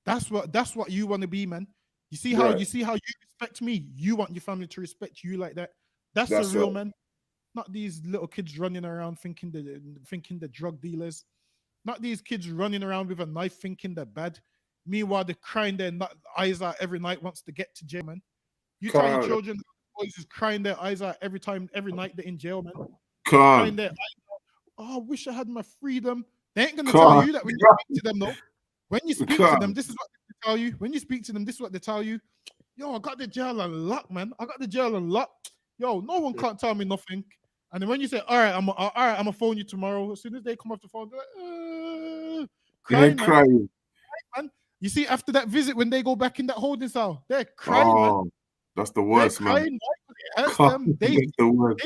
That's what you want to be, man. You see how you respect me. You want your family to respect you like that. That's the real man. Not these little kids running around thinking the drug dealers. Not these kids running around with a knife thinking they're bad. Meanwhile, they're crying their eyes out every night wants to get to jail, man. You tell your children, boys is crying their eyes out every night they're in jail, man. Crying their eyes out. Oh, I wish I had my freedom. They ain't gonna tell you that when you speak to them, though. When you speak to them, this is what they tell you. When you speak to them, this is what they tell you. Yo, I got the jail unlocked, man. I got the jail unlocked. Yo, no one can't tell me nothing. And then when you say, all right, I'm gonna phone you tomorrow. As soon as they come off the phone, they're like, crying, man. You see, after that visit, when they go back in that holding cell, they're crying, man. That's the worst, man. It hurts them. They think you're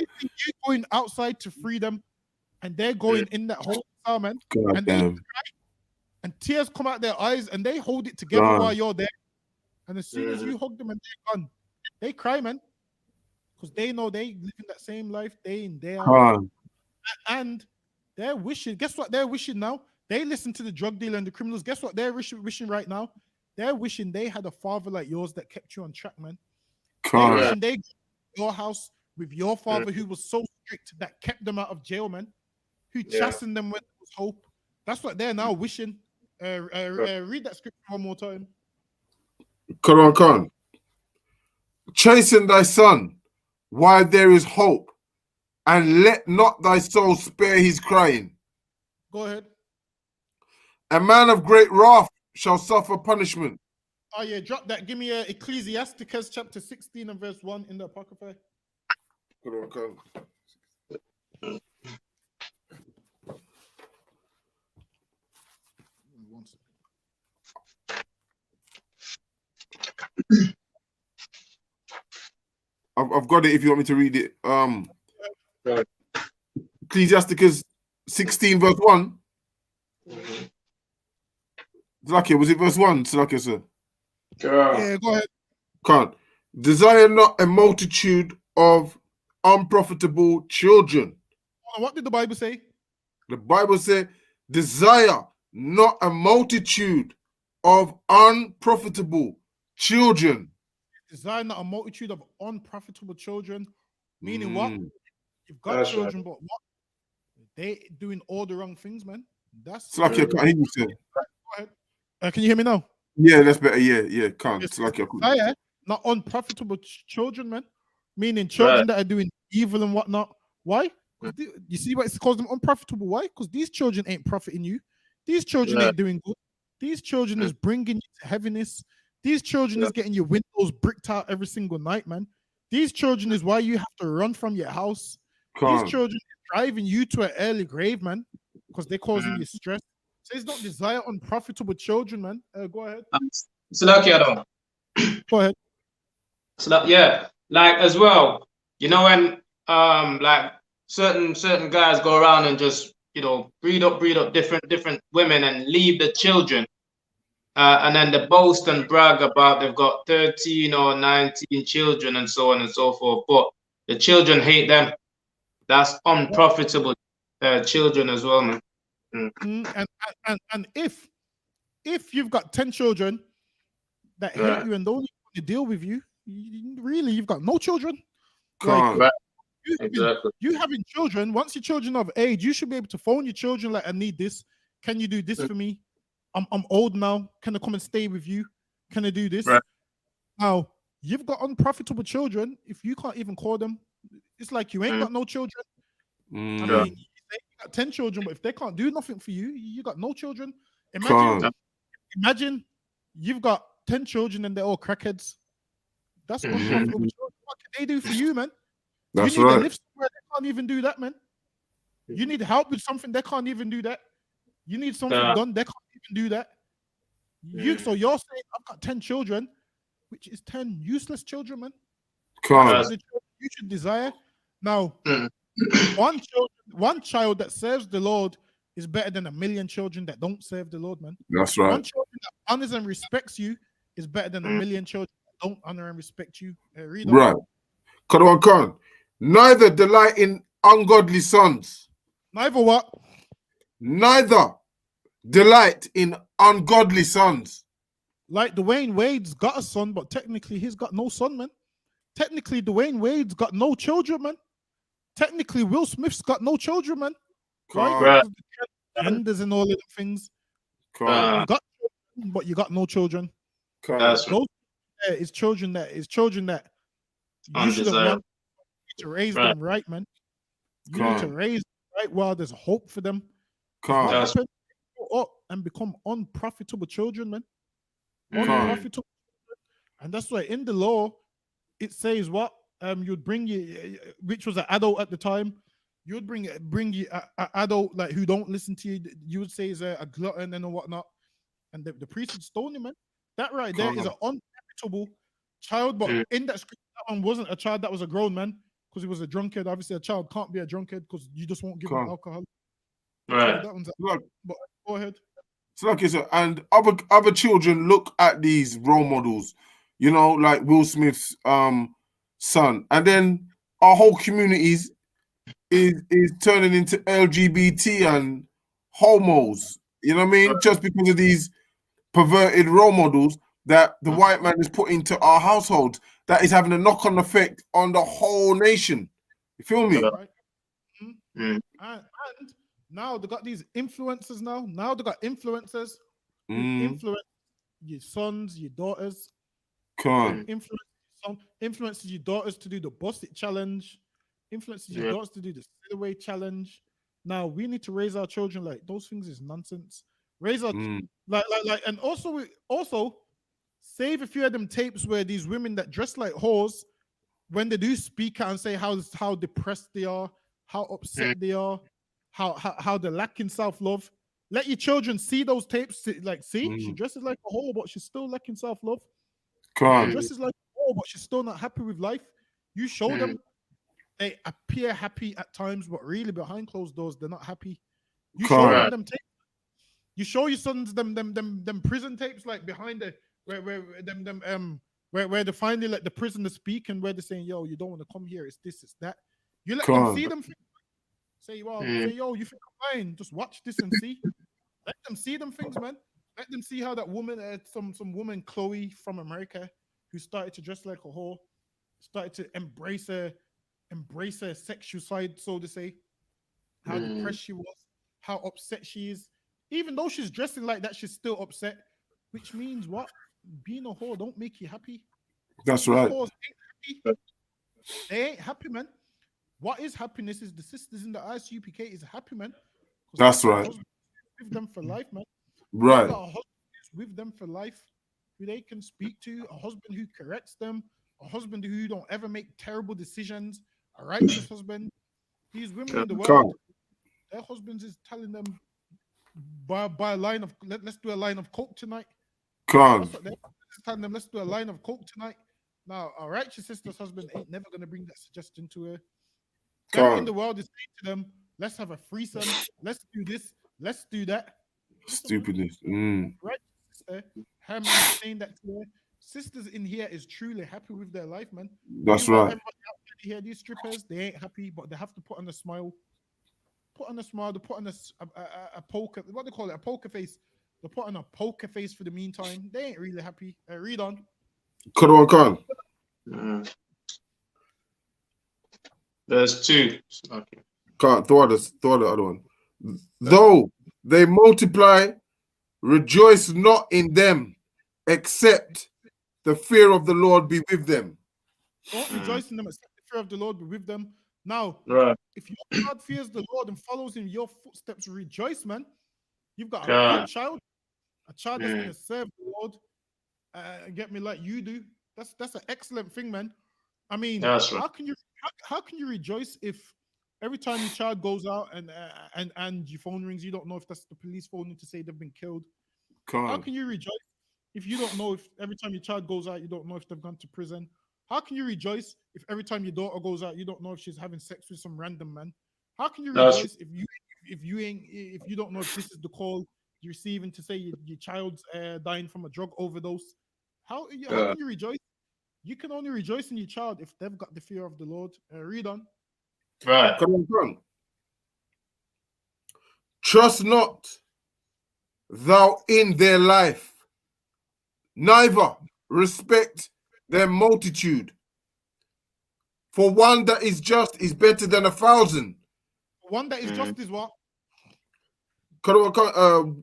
going outside to free them, and they're going in that holding cell, man. God damn. And tears come out their eyes, and they hold it together while you're there. And as soon as you hug them and they're gone, they cry, man. Because they know they live in that same life day in, day out. And they're wishing. Guess what they're wishing now? They listen to the drug dealer and the criminals. Guess what they're wishing right now? They're wishing they had a father like yours that kept you on track, man. They're wishing they got your house with your father who was so strict that kept them out of jail, man. Who chastened them when there was hope. That's what they're now wishing. Read that scripture one more time. Quran Khan. Chasten thy son while there is hope, and let not thy soul spare his crying. Go ahead. A man of great wrath shall suffer punishment. Oh yeah, drop that. Give me Ecclesiasticus chapter 16 and verse 1 in the Apocrypha. Quran Khan. I've got it if you want me to read it. Ecclesiasticus 16 verse 1. Zlakia, was it verse 1, Zlakia, sir? Yeah, go ahead. Can't. Desire not a multitude of unprofitable children. What did the Bible say? The Bible says, desire not a multitude of unprofitable children. Desire not a multitude of unprofitable children. Meaning what? You've got children, but what? They doing all the wrong things, man. That's Zlakia, I can't hear you, sir. Go ahead. Can you hear me now? Yeah, that's better. Yeah, can't. Desire not unprofitable children, man. Meaning children that are doing evil and whatnot. Why? You see what it's calls them unprofitable. Why? Because these children ain't profiting you. These children ain't doing good. These children is bringing you to heaviness. These children is getting your windows bricked out every single night, man. These children is why you have to run from your house. These children are driving you to an early grave, man, because they're causing you stress. So it's not desire unprofitable children, man. Go ahead. Go ahead. So like as well, you know, when like certain guys go around and just, you know, breed up different women and leave the children, and then they boast and brag about they've got 13 or 19 children and so on and so forth, but the children hate them. That's unprofitable children as well, man. And if you've got 10 children that hate you and don't want to deal with you, really you've got no children. You having children, once your children are of age, you should be able to phone your children like, I need this. Can you do this for me? I'm old now. Can I come and stay with you? Can I do this? Now, you've got unprofitable children. If you can't even call them, it's like you ain't got no children. I mean, you got 10 children, but if they can't do nothing for you, you got no children. Imagine you've got 10 children and they're all crackheads. That's Mhm. unprofitable children. What can they do for you, man? That's you need to right. live somewhere, they can't even do that, man. You need help with something, they can't even do that. You need something Yeah. done, they can't even do that. So you're saying I've got 10 children, which is 10 useless children, man. That's Can't. what the children you should desire. Now, Mm. one child that serves the Lord is better than 1,000,000 children that don't serve the Lord, man. That's One right. child that honors and respects you is better than 1,000,000 children that don't honor and respect you. Read on. Right. Khan. Neither delight in ungodly sons. Neither what? Neither delight in ungodly sons. Like Dwayne Wade's got a son, but technically he's got no son, man. Technically, Dwayne Wade's got no children, man. Technically, Will Smith's got no children, man. Why? Can't. Right. Because the genders and all of them things. Can't. You got children, but you got no children. Can't. That's Those is children that you shouldn't undesirable. want to raise Right. them right, man. You need to Can't. raise them right while there's hope for them. What Can't. That's- happens? They grow up and become unprofitable children, man. Mm. Unprofitable. And that's why in the law it says what you'd bring you, which was an adult at the time. You'd bring you a adult like who don't listen to you. You would say is a glutton and whatnot, and the priest would stone him, man. That right there is an unprofitable child. But Mm. in that script, that one wasn't a child. That was a grown man because he was a drunkard. Obviously, a child can't be a drunkard because you just won't give him Can't. alcohol. Right. That one's. Look, But go ahead. it's like it's and other children look at these role models, you know, like Will Smith's son, and then our whole communities is turning into LGBT and homos. You know what I mean? Just because of these perverted role models that the white man is put into our household, that is having a knock-on effect on the whole nation. You feel me? Right. Mm. And now they got these influencers now. Now they got influencers who Mm, influence your sons, your daughters. can't. Influences your daughters to do the Bust It challenge. Influences your Yeah. daughters to do the Sit Away challenge. Now we need to raise our children like those things is nonsense. Raise our Mm, like, and also save a few of them tapes where these women that dress like whores, when they do speak out and say how depressed they are, how upset they are, how they're lacking self-love. Let your children see those tapes. See, she dresses like a whore, but she's still lacking self-love. She can't. dresses like a whore, but she's still not happy with life. You show them they appear happy at times, but really behind closed doors, they're not happy. You show Correct. them tapes. You show your sons them prison tapes like behind the where they're finding like the prisoner speak and where they're saying, yo, you don't want to come here, it's this, it's that. You let them see them. Say, well, say, yo, you think I'm lying? Just watch this and see. Let them see them things, man. Let them see how that woman, some woman, Chloe from America, who started to dress like a whore, started to embrace her sexual side, so to say. How depressed she was, how upset she is. Even though she's dressing like that, she's still upset. Which means what? Being a whore don't make you happy. That's These right. whores ain't happy. They ain't happy, man. What is happiness is the sisters in the I.S.U.P.K is happy, man. That's right. With them for life, man. Right. They've got a husband who's with them for life, who they can speak to, a husband who corrects them, a husband who don't ever make terrible decisions, a righteous husband. These women in the world, their husbands is telling them buy a line of let's do a line of coke tonight. That's what they're telling them. Let's do a line of coke tonight. Now, a righteous sister's husband ain't never gonna bring that suggestion to her. Them in the world is saying to them, let's have a threesome, let's do this, let's do that. Stupidness. Right, sister. Her man saying that to her. Sisters in here is truly happy with their life, man. That's right. Everybody out there here, these strippers, they ain't happy, but they have to put on a smile. Put on a smile. They put on a poker. What they call it? A poker face. They put on a poker face for the meantime. They ain't really happy. Read on. Khan. There's two. Okay. Can't throw the other one. Though they multiply, rejoice not in them, except the fear of the Lord be with them. Don't rejoice in them, except the fear of the Lord be with them. Now, if your child fears the Lord and follows in your footsteps, rejoice, man. You've got a good child, a child that's going to serve the Lord, get me, like you do. That's an excellent thing, man. I mean, That's right. how can you rejoice if every time your child goes out and your phone rings, you don't know if that's the police phoning to say they've been killed? How Con. can you rejoice if you don't know if every time your child goes out, you don't know if they've gone to prison? How can you rejoice if every time your daughter goes out, you don't know if she's having sex with some random man? How can you That's rejoice if you don't know if this is the call you're receiving to say your child's dying from a drug overdose? How right. can you rejoice? You can only rejoice in your child if they've got the fear of the Lord. Read on. Right. Con. Trust not thou in their life, neither respect their multitude. For one that is just is better than 1,000. One that is Mm. just is what?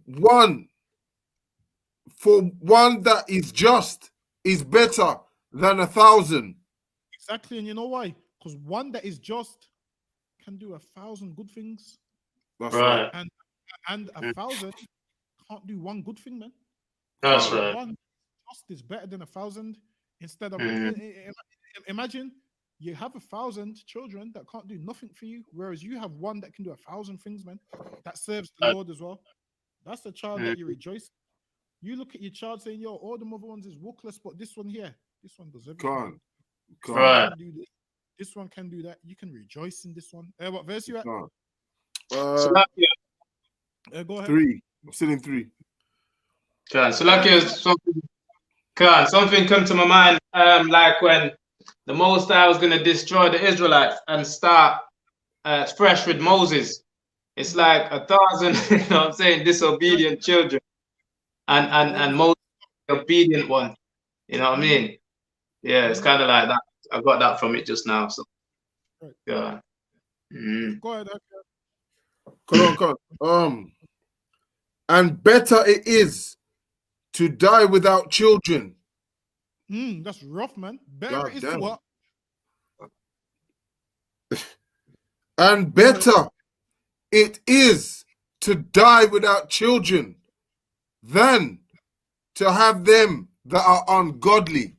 One for one that is just is better than 1,000. Exactly, and you know why? Because one that is just can do 1,000 good things, That's Right. right. and 1,000 can't do one good thing, man. That's Can't. right. One just is better than 1,000. Instead of Mhm. imagine you have 1,000 children that can't do nothing for you, whereas you have one that can do 1,000 things, man. That serves the Lord as well. That's the child that you rejoice. You look at your child saying, "Yo, all the other ones is workless, but this one here, this one does everything. Can't. This one Right. can do this. This one can do that. You can rejoice in this one." What verse you at? Can't. So like Go ahead. 3. I'm still in 3. something come to my mind. Like when the Most High was gonna destroy the Israelites and start fresh with Moses. It's like 1,000, you know what I'm saying, disobedient children, and Moses the obedient one. You know what I mean? Yeah, it's kind of like that. I got that from it just now. So Right. yeah. Mm. Go ahead. Come on. And better it is to die without children. That's rough, man. Better God it is damn. to what? And better it is to die without children than to have them that are ungodly.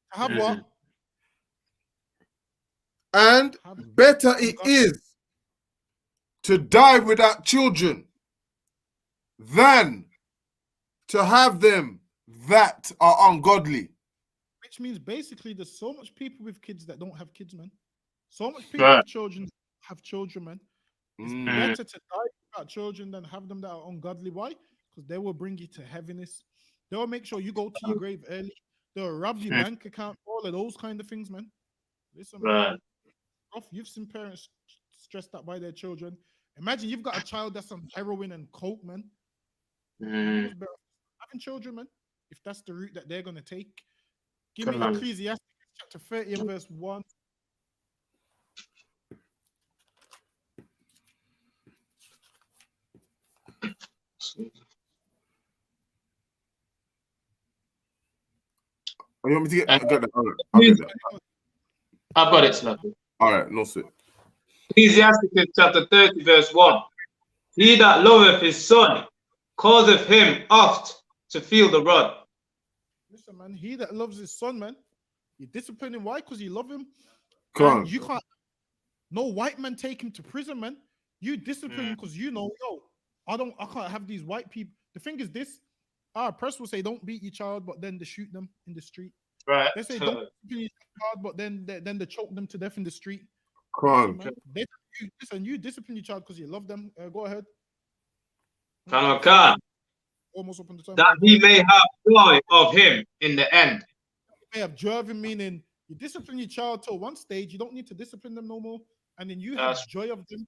Have what? And better it is to die without children than to have them that are ungodly. Which means basically there's so much people with kids that don't have kids, man. So much people Right. with children have children, man. It's better to die without children than have them that are ungodly. Why? Because they will bring you to heaviness. They will make sure you go to your grave early. They'll rob your bank account, all of those kind of things, man. Listen, man. Right. You've seen parents stressed out by their children. Imagine you've got a child that's on heroin and coke, man. Who's better having children, man? If that's the route that they're gonna take. Give me Ecclesiastes chapter 30 and verse 1. Oh, you want me to get? I got that. All right, I'll get that. I've got it, Slappy. All right, no sweat. Ecclesiastes chapter 30, verse 1. He that loveth his son causeth him oft to feel the rod. Listen, man, he that loves his son, man, you discipline him. Why? Because you love him. Come You can't. No white man take him to prison, man. You discipline him because you know, yo, I can't have these white people. The thing is this. Our press will say don't beat your child, but then they shoot them in the street. Right. They say don't beat your child, but then they choke them to death in the street. on. Listen, you discipline your child because you love them. Go ahead. Almost up on the time. That he may have joy of him in the end. You may have joy of him, meaning you discipline your child till one stage, you don't need to discipline them no more, and then you have joy of them.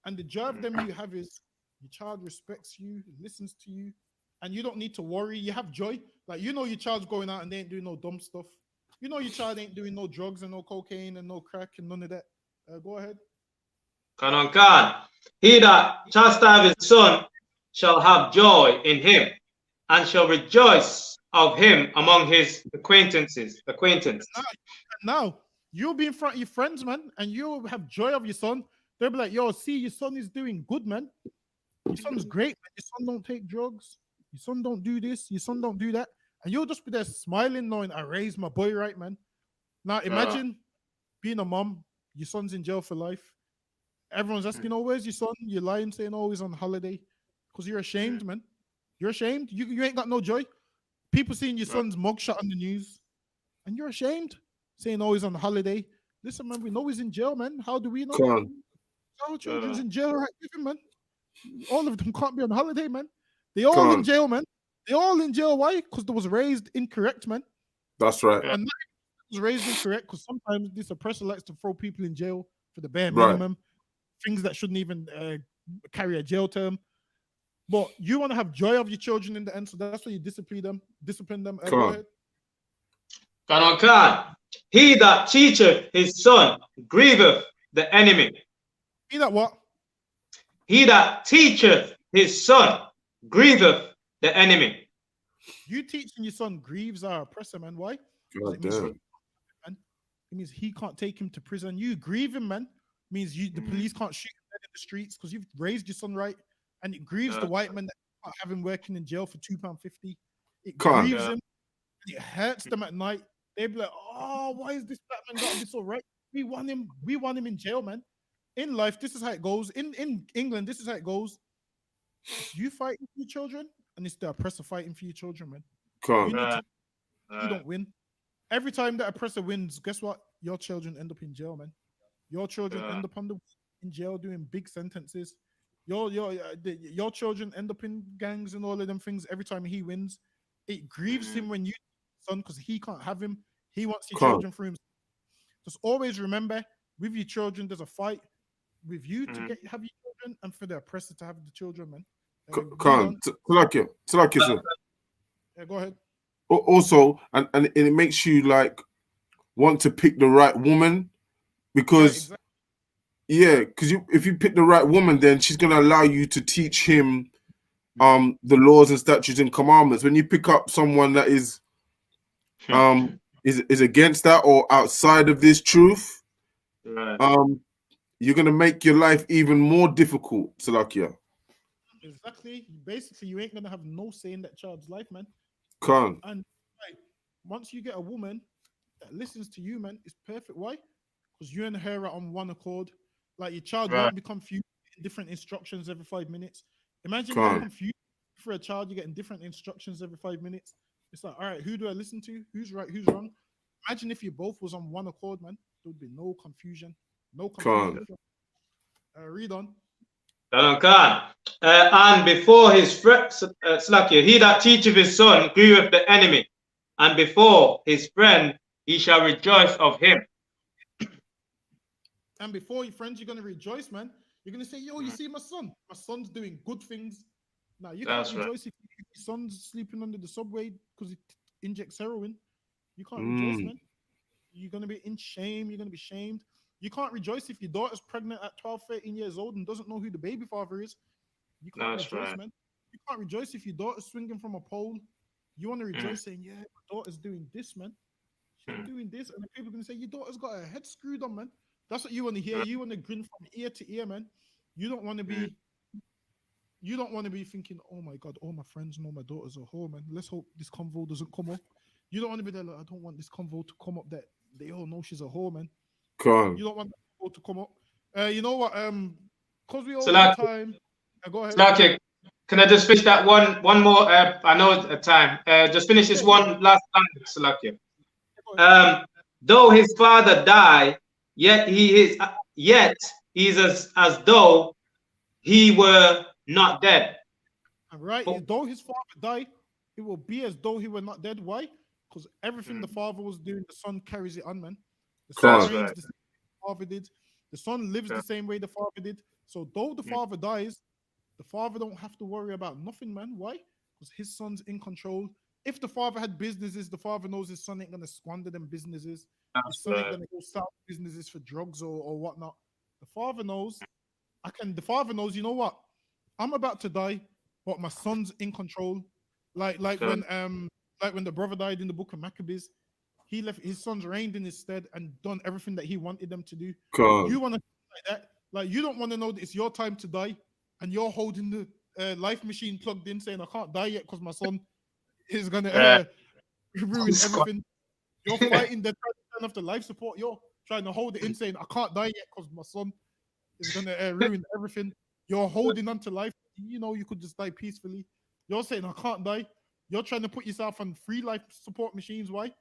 And the joy of them you have is your child respects you, listens to you, and you don't need to worry. You have joy. Like, you know your child's going out and they ain't doing no dumb stuff. You know your child ain't doing no drugs and no cocaine and no crack and none of that. Go ahead. He that chastiseth his son shall have joy in him, and shall rejoice of him among his acquaintances. Now you'll be in front of your friends, man, and you'll have joy of your son. They'll be like, yo, see, your son is doing good, man. Your son's great, man. Your son don't take drugs. Your son don't do this. Your son don't do that. and you'll just be there smiling, knowing I raised my boy right, man. Now imagine being a mom, your son's in jail for life. Everyone's asking, "Oh, where's your son?" You're lying, saying, "Oh, he's on holiday," because you're ashamed, man. You're ashamed. You ain't got no joy. People seeing your son's mugshot on the news, and you're ashamed, saying, "Oh, he's on holiday." Listen, man, we know he's in jail, man. How do we know? Come on. Our children's in jail right with him, man. All of them can't be on holiday, man. They all Come in on. jail, man. They all in jail. Why? Because they was raised incorrect, man. That's right. And that was raised incorrect because sometimes this oppressor likes to throw people in jail for the bare Right. minimum, things that shouldn't even carry a jail term. But you want to have joy of your children in the end, so that's why you discipline them. Come Go on. ahead. Can. He that teacheth his son grieveth the enemy. See that what? He that teacheth his son grieveth the enemy. You teaching your son grieves our oppressor, man. Why? 'Cause God it means damn. man. It means he can't take him to prison. You grieve him, man. Means you the police can't shoot him dead in the streets because you've raised your son right, and it grieves the white man that can't have him working in jail for £2.50. It Come on. grieves him. And it hurts them at night. They be like, "Oh, why is this black man gotta be so right? We want him. We want him in jail, man." In life, this is how it goes. In England, this is how it goes. It's you fighting for your children, and it's the oppressor fighting for your children, man. Come You on. need to. You don't win. Every time that oppressor wins, guess what? Your children end up in jail, man. Your children end up in jail doing big sentences. Your children end up in gangs and all of them things. Every time he wins, it grieves him when you son because he can't have him. He wants your Come on. children for him. Just always remember, with your children, there's a fight with you to have your children, and for the oppressor to have the children, man. Come on. Salakia, sir. Yeah, go ahead. Also, and it makes you like want to pick the right woman because because if you pick the right woman, then she's gonna allow you to teach him the laws and statutes and commandments. When you pick up someone that is against that or outside of this truth, you're gonna make your life even more difficult, Salakia. Exactly. Basically, you ain't gonna have no say in that child's life, man. Come on. And like, once you get a woman that listens to you, man, it's perfect. Why? Because you and her are on one accord. Like your child won't be confused in different instructions every 5 minutes. Imagine how confused for a child you're getting different instructions every 5 minutes. It's like, all right, who do I listen to? Who's right? Who's wrong? Imagine if you both was on one accord, man. There would be no confusion. No confusion. Read on. And before his friend, he that teacheth his son grieveth the enemy, and before his friend he shall rejoice of him. And before your friends, you're gonna rejoice, man. You're gonna say, "Yo, you see my son? My son's doing good things." Now you can't rejoice if your son's sleeping under the subway because he injects heroin. You can't rejoice, man. You're gonna be in shame. You're gonna be shamed. You can't rejoice if your daughter's pregnant at 12, 13 years old and doesn't know who the baby father is. You can't rejoice, man. You can't rejoice if your daughter's swinging from a pole. You want to rejoice saying, "Yeah, my daughter's doing this, man. She's doing this," and the people are gonna say, "Your daughter's got her head screwed on, man." That's what you want to hear. You want to grin from ear to ear, man. You don't want to be. You don't want to be thinking, "Oh my God, all my friends know my daughter's a whore, man. Let's hope this convo doesn't come up." You don't want to be there like, "I don't want this convo to come up that they all know she's a whore, man." You don't want that convo to come up. You know what? Because we all have time. Go ahead. Can I just finish that one more? I know it's a time. Just finish this one last line, Salakia. Though his father die, yet he is as though he were not dead. Right. Though his father died, it will be as though he were not dead. Why? Because everything the father was doing, the son carries it on, man. The son reigns the same way the father did. The son lives the same way the father did. So though the father dies, the father don't have to worry about nothing, man. Why? Because his son's in control. If the father had businesses, the father knows his son ain't gonna squander them businesses. His son ain't gonna go sell businesses for drugs or whatnot. The father knows. The father knows. You know what? I'm about to die, but my son's in control. Like when the brother died in the book of Maccabees, he left his sons reigned in his stead and done everything that he wanted them to do. You want to like that? Like you don't want to know that it's your time to die, and you're holding the life machine plugged in, saying I can't die yet because my son is gonna ruin everything. You're fighting. They're trying to turn off the life support. You're trying to hold it in, saying, "I can't die yet because my son is gonna ruin everything." You're holding on to life. You know you could just die peacefully. You're saying, "I can't die." You're trying to put yourself on free life support machines. Why?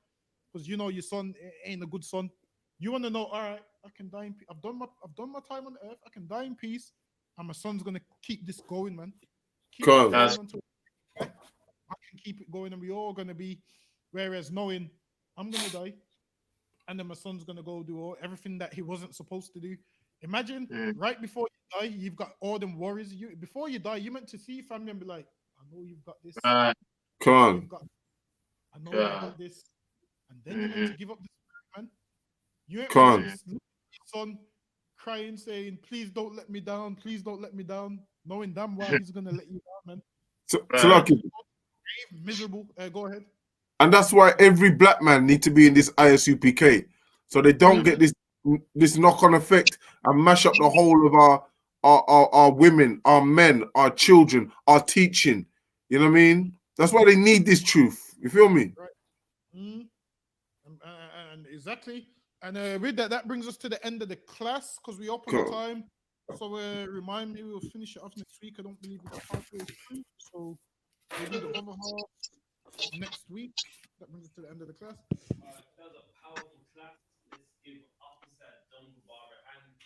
Because you know your son ain't a good son. You want to know? All right, I can die in peace. I've done my time on earth. I can die in peace, and my son's gonna keep this going, man. Keep this Con. going until I can keep it going, and we all gonna be. Whereas knowing I'm gonna die, and then my son's gonna go do everything that he wasn't supposed to do. Imagine right before you die, you've got all them worries. You before you die, you meant to see your family and be like, "I know you've got this. I know Con. you've got. I know you've got this." And then you meant to give up the spirit, man. You ain't meant to Con. look at your son crying, saying, "Please don't let me down. Please don't let me down," knowing damn well he's gonna let you down, man. So lucky. Miserable. Go ahead. And that's why every black man need to be in this ISUPK, so they don't get this knock-on effect and mash up the whole of our women, our men, our children, our teaching. You know what I mean? That's why they need this truth. You feel me? Right. Mm. And exactly. And with that, that brings us to the end of the class because we up on the Cool. time. So remind me, we'll finish it off next week. I don't believe we got halfway through, so we'll do the other half next week. That brings us to the end of the class. That was a powerful class. Let's give Officer Dunbar a hand.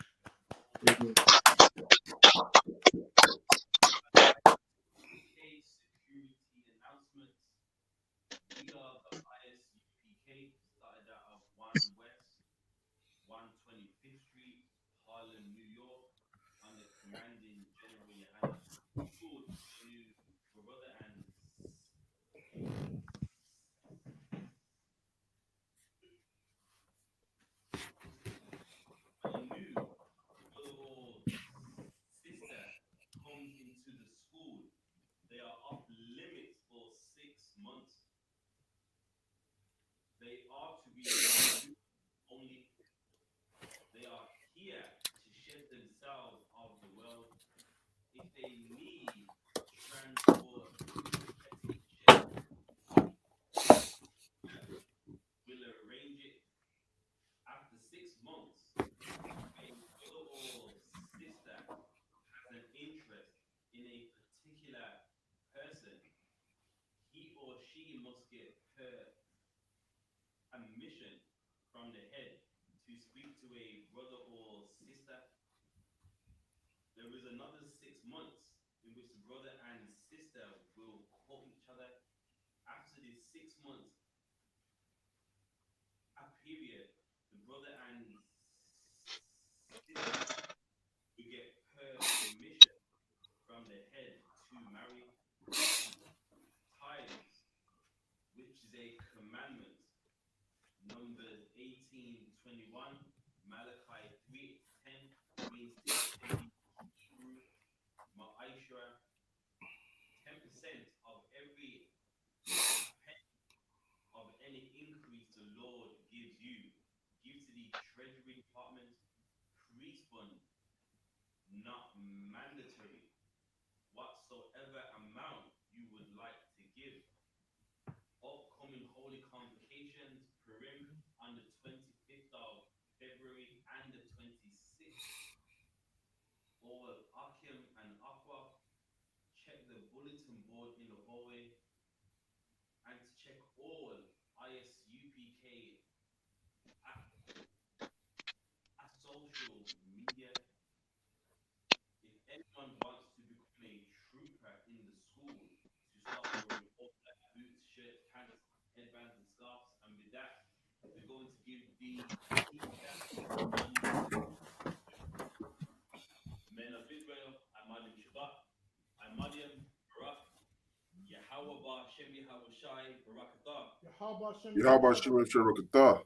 Security announcements. We are the I.S.U.P.K. Started out of 1 West, 125th Street, Harlem, New York, under commanding General YAHANNA. Good new brother and a new brother or sister comes into the school, they are off limits for 6 months. They are to be removed only. They are here to shed themselves of the world. If they need transport, will arrange it. After 6 months, a brother or sister has an interest in a particular person, he or she must get permission from the head to speak to a brother or sister. There is another 6 months in which the brother and sister will call each other. After this 6 months a period, the brother and sister will get permission from the head to marry. Tithes, which is a commandment, Numbers 18:21, Malachi 3:10, means to pay Hebrew Ma'ashra 10% of every penny of any increase the Lord gives you. Give to the Treasury Department, priest fund, not mandatory. Whatsoever amount you would like to give. Upcoming holy convocations, Purim on the 25th of February and the 26th. All Akim and Aqua. Check the bulletin board in the hallway and to check all I.S.U.P.K. at social media. If anyone wants to become a trooper in the school, to start wearing all black boots, shirts, pants, headbands, and scarves, and with that, we're going to give the teacher on Men of Israel, Amadim Shabbat, Amadim Barak, Yahweh Ba Shem Yahweh Shai Barakatah. How about How about Shimon Shabbat?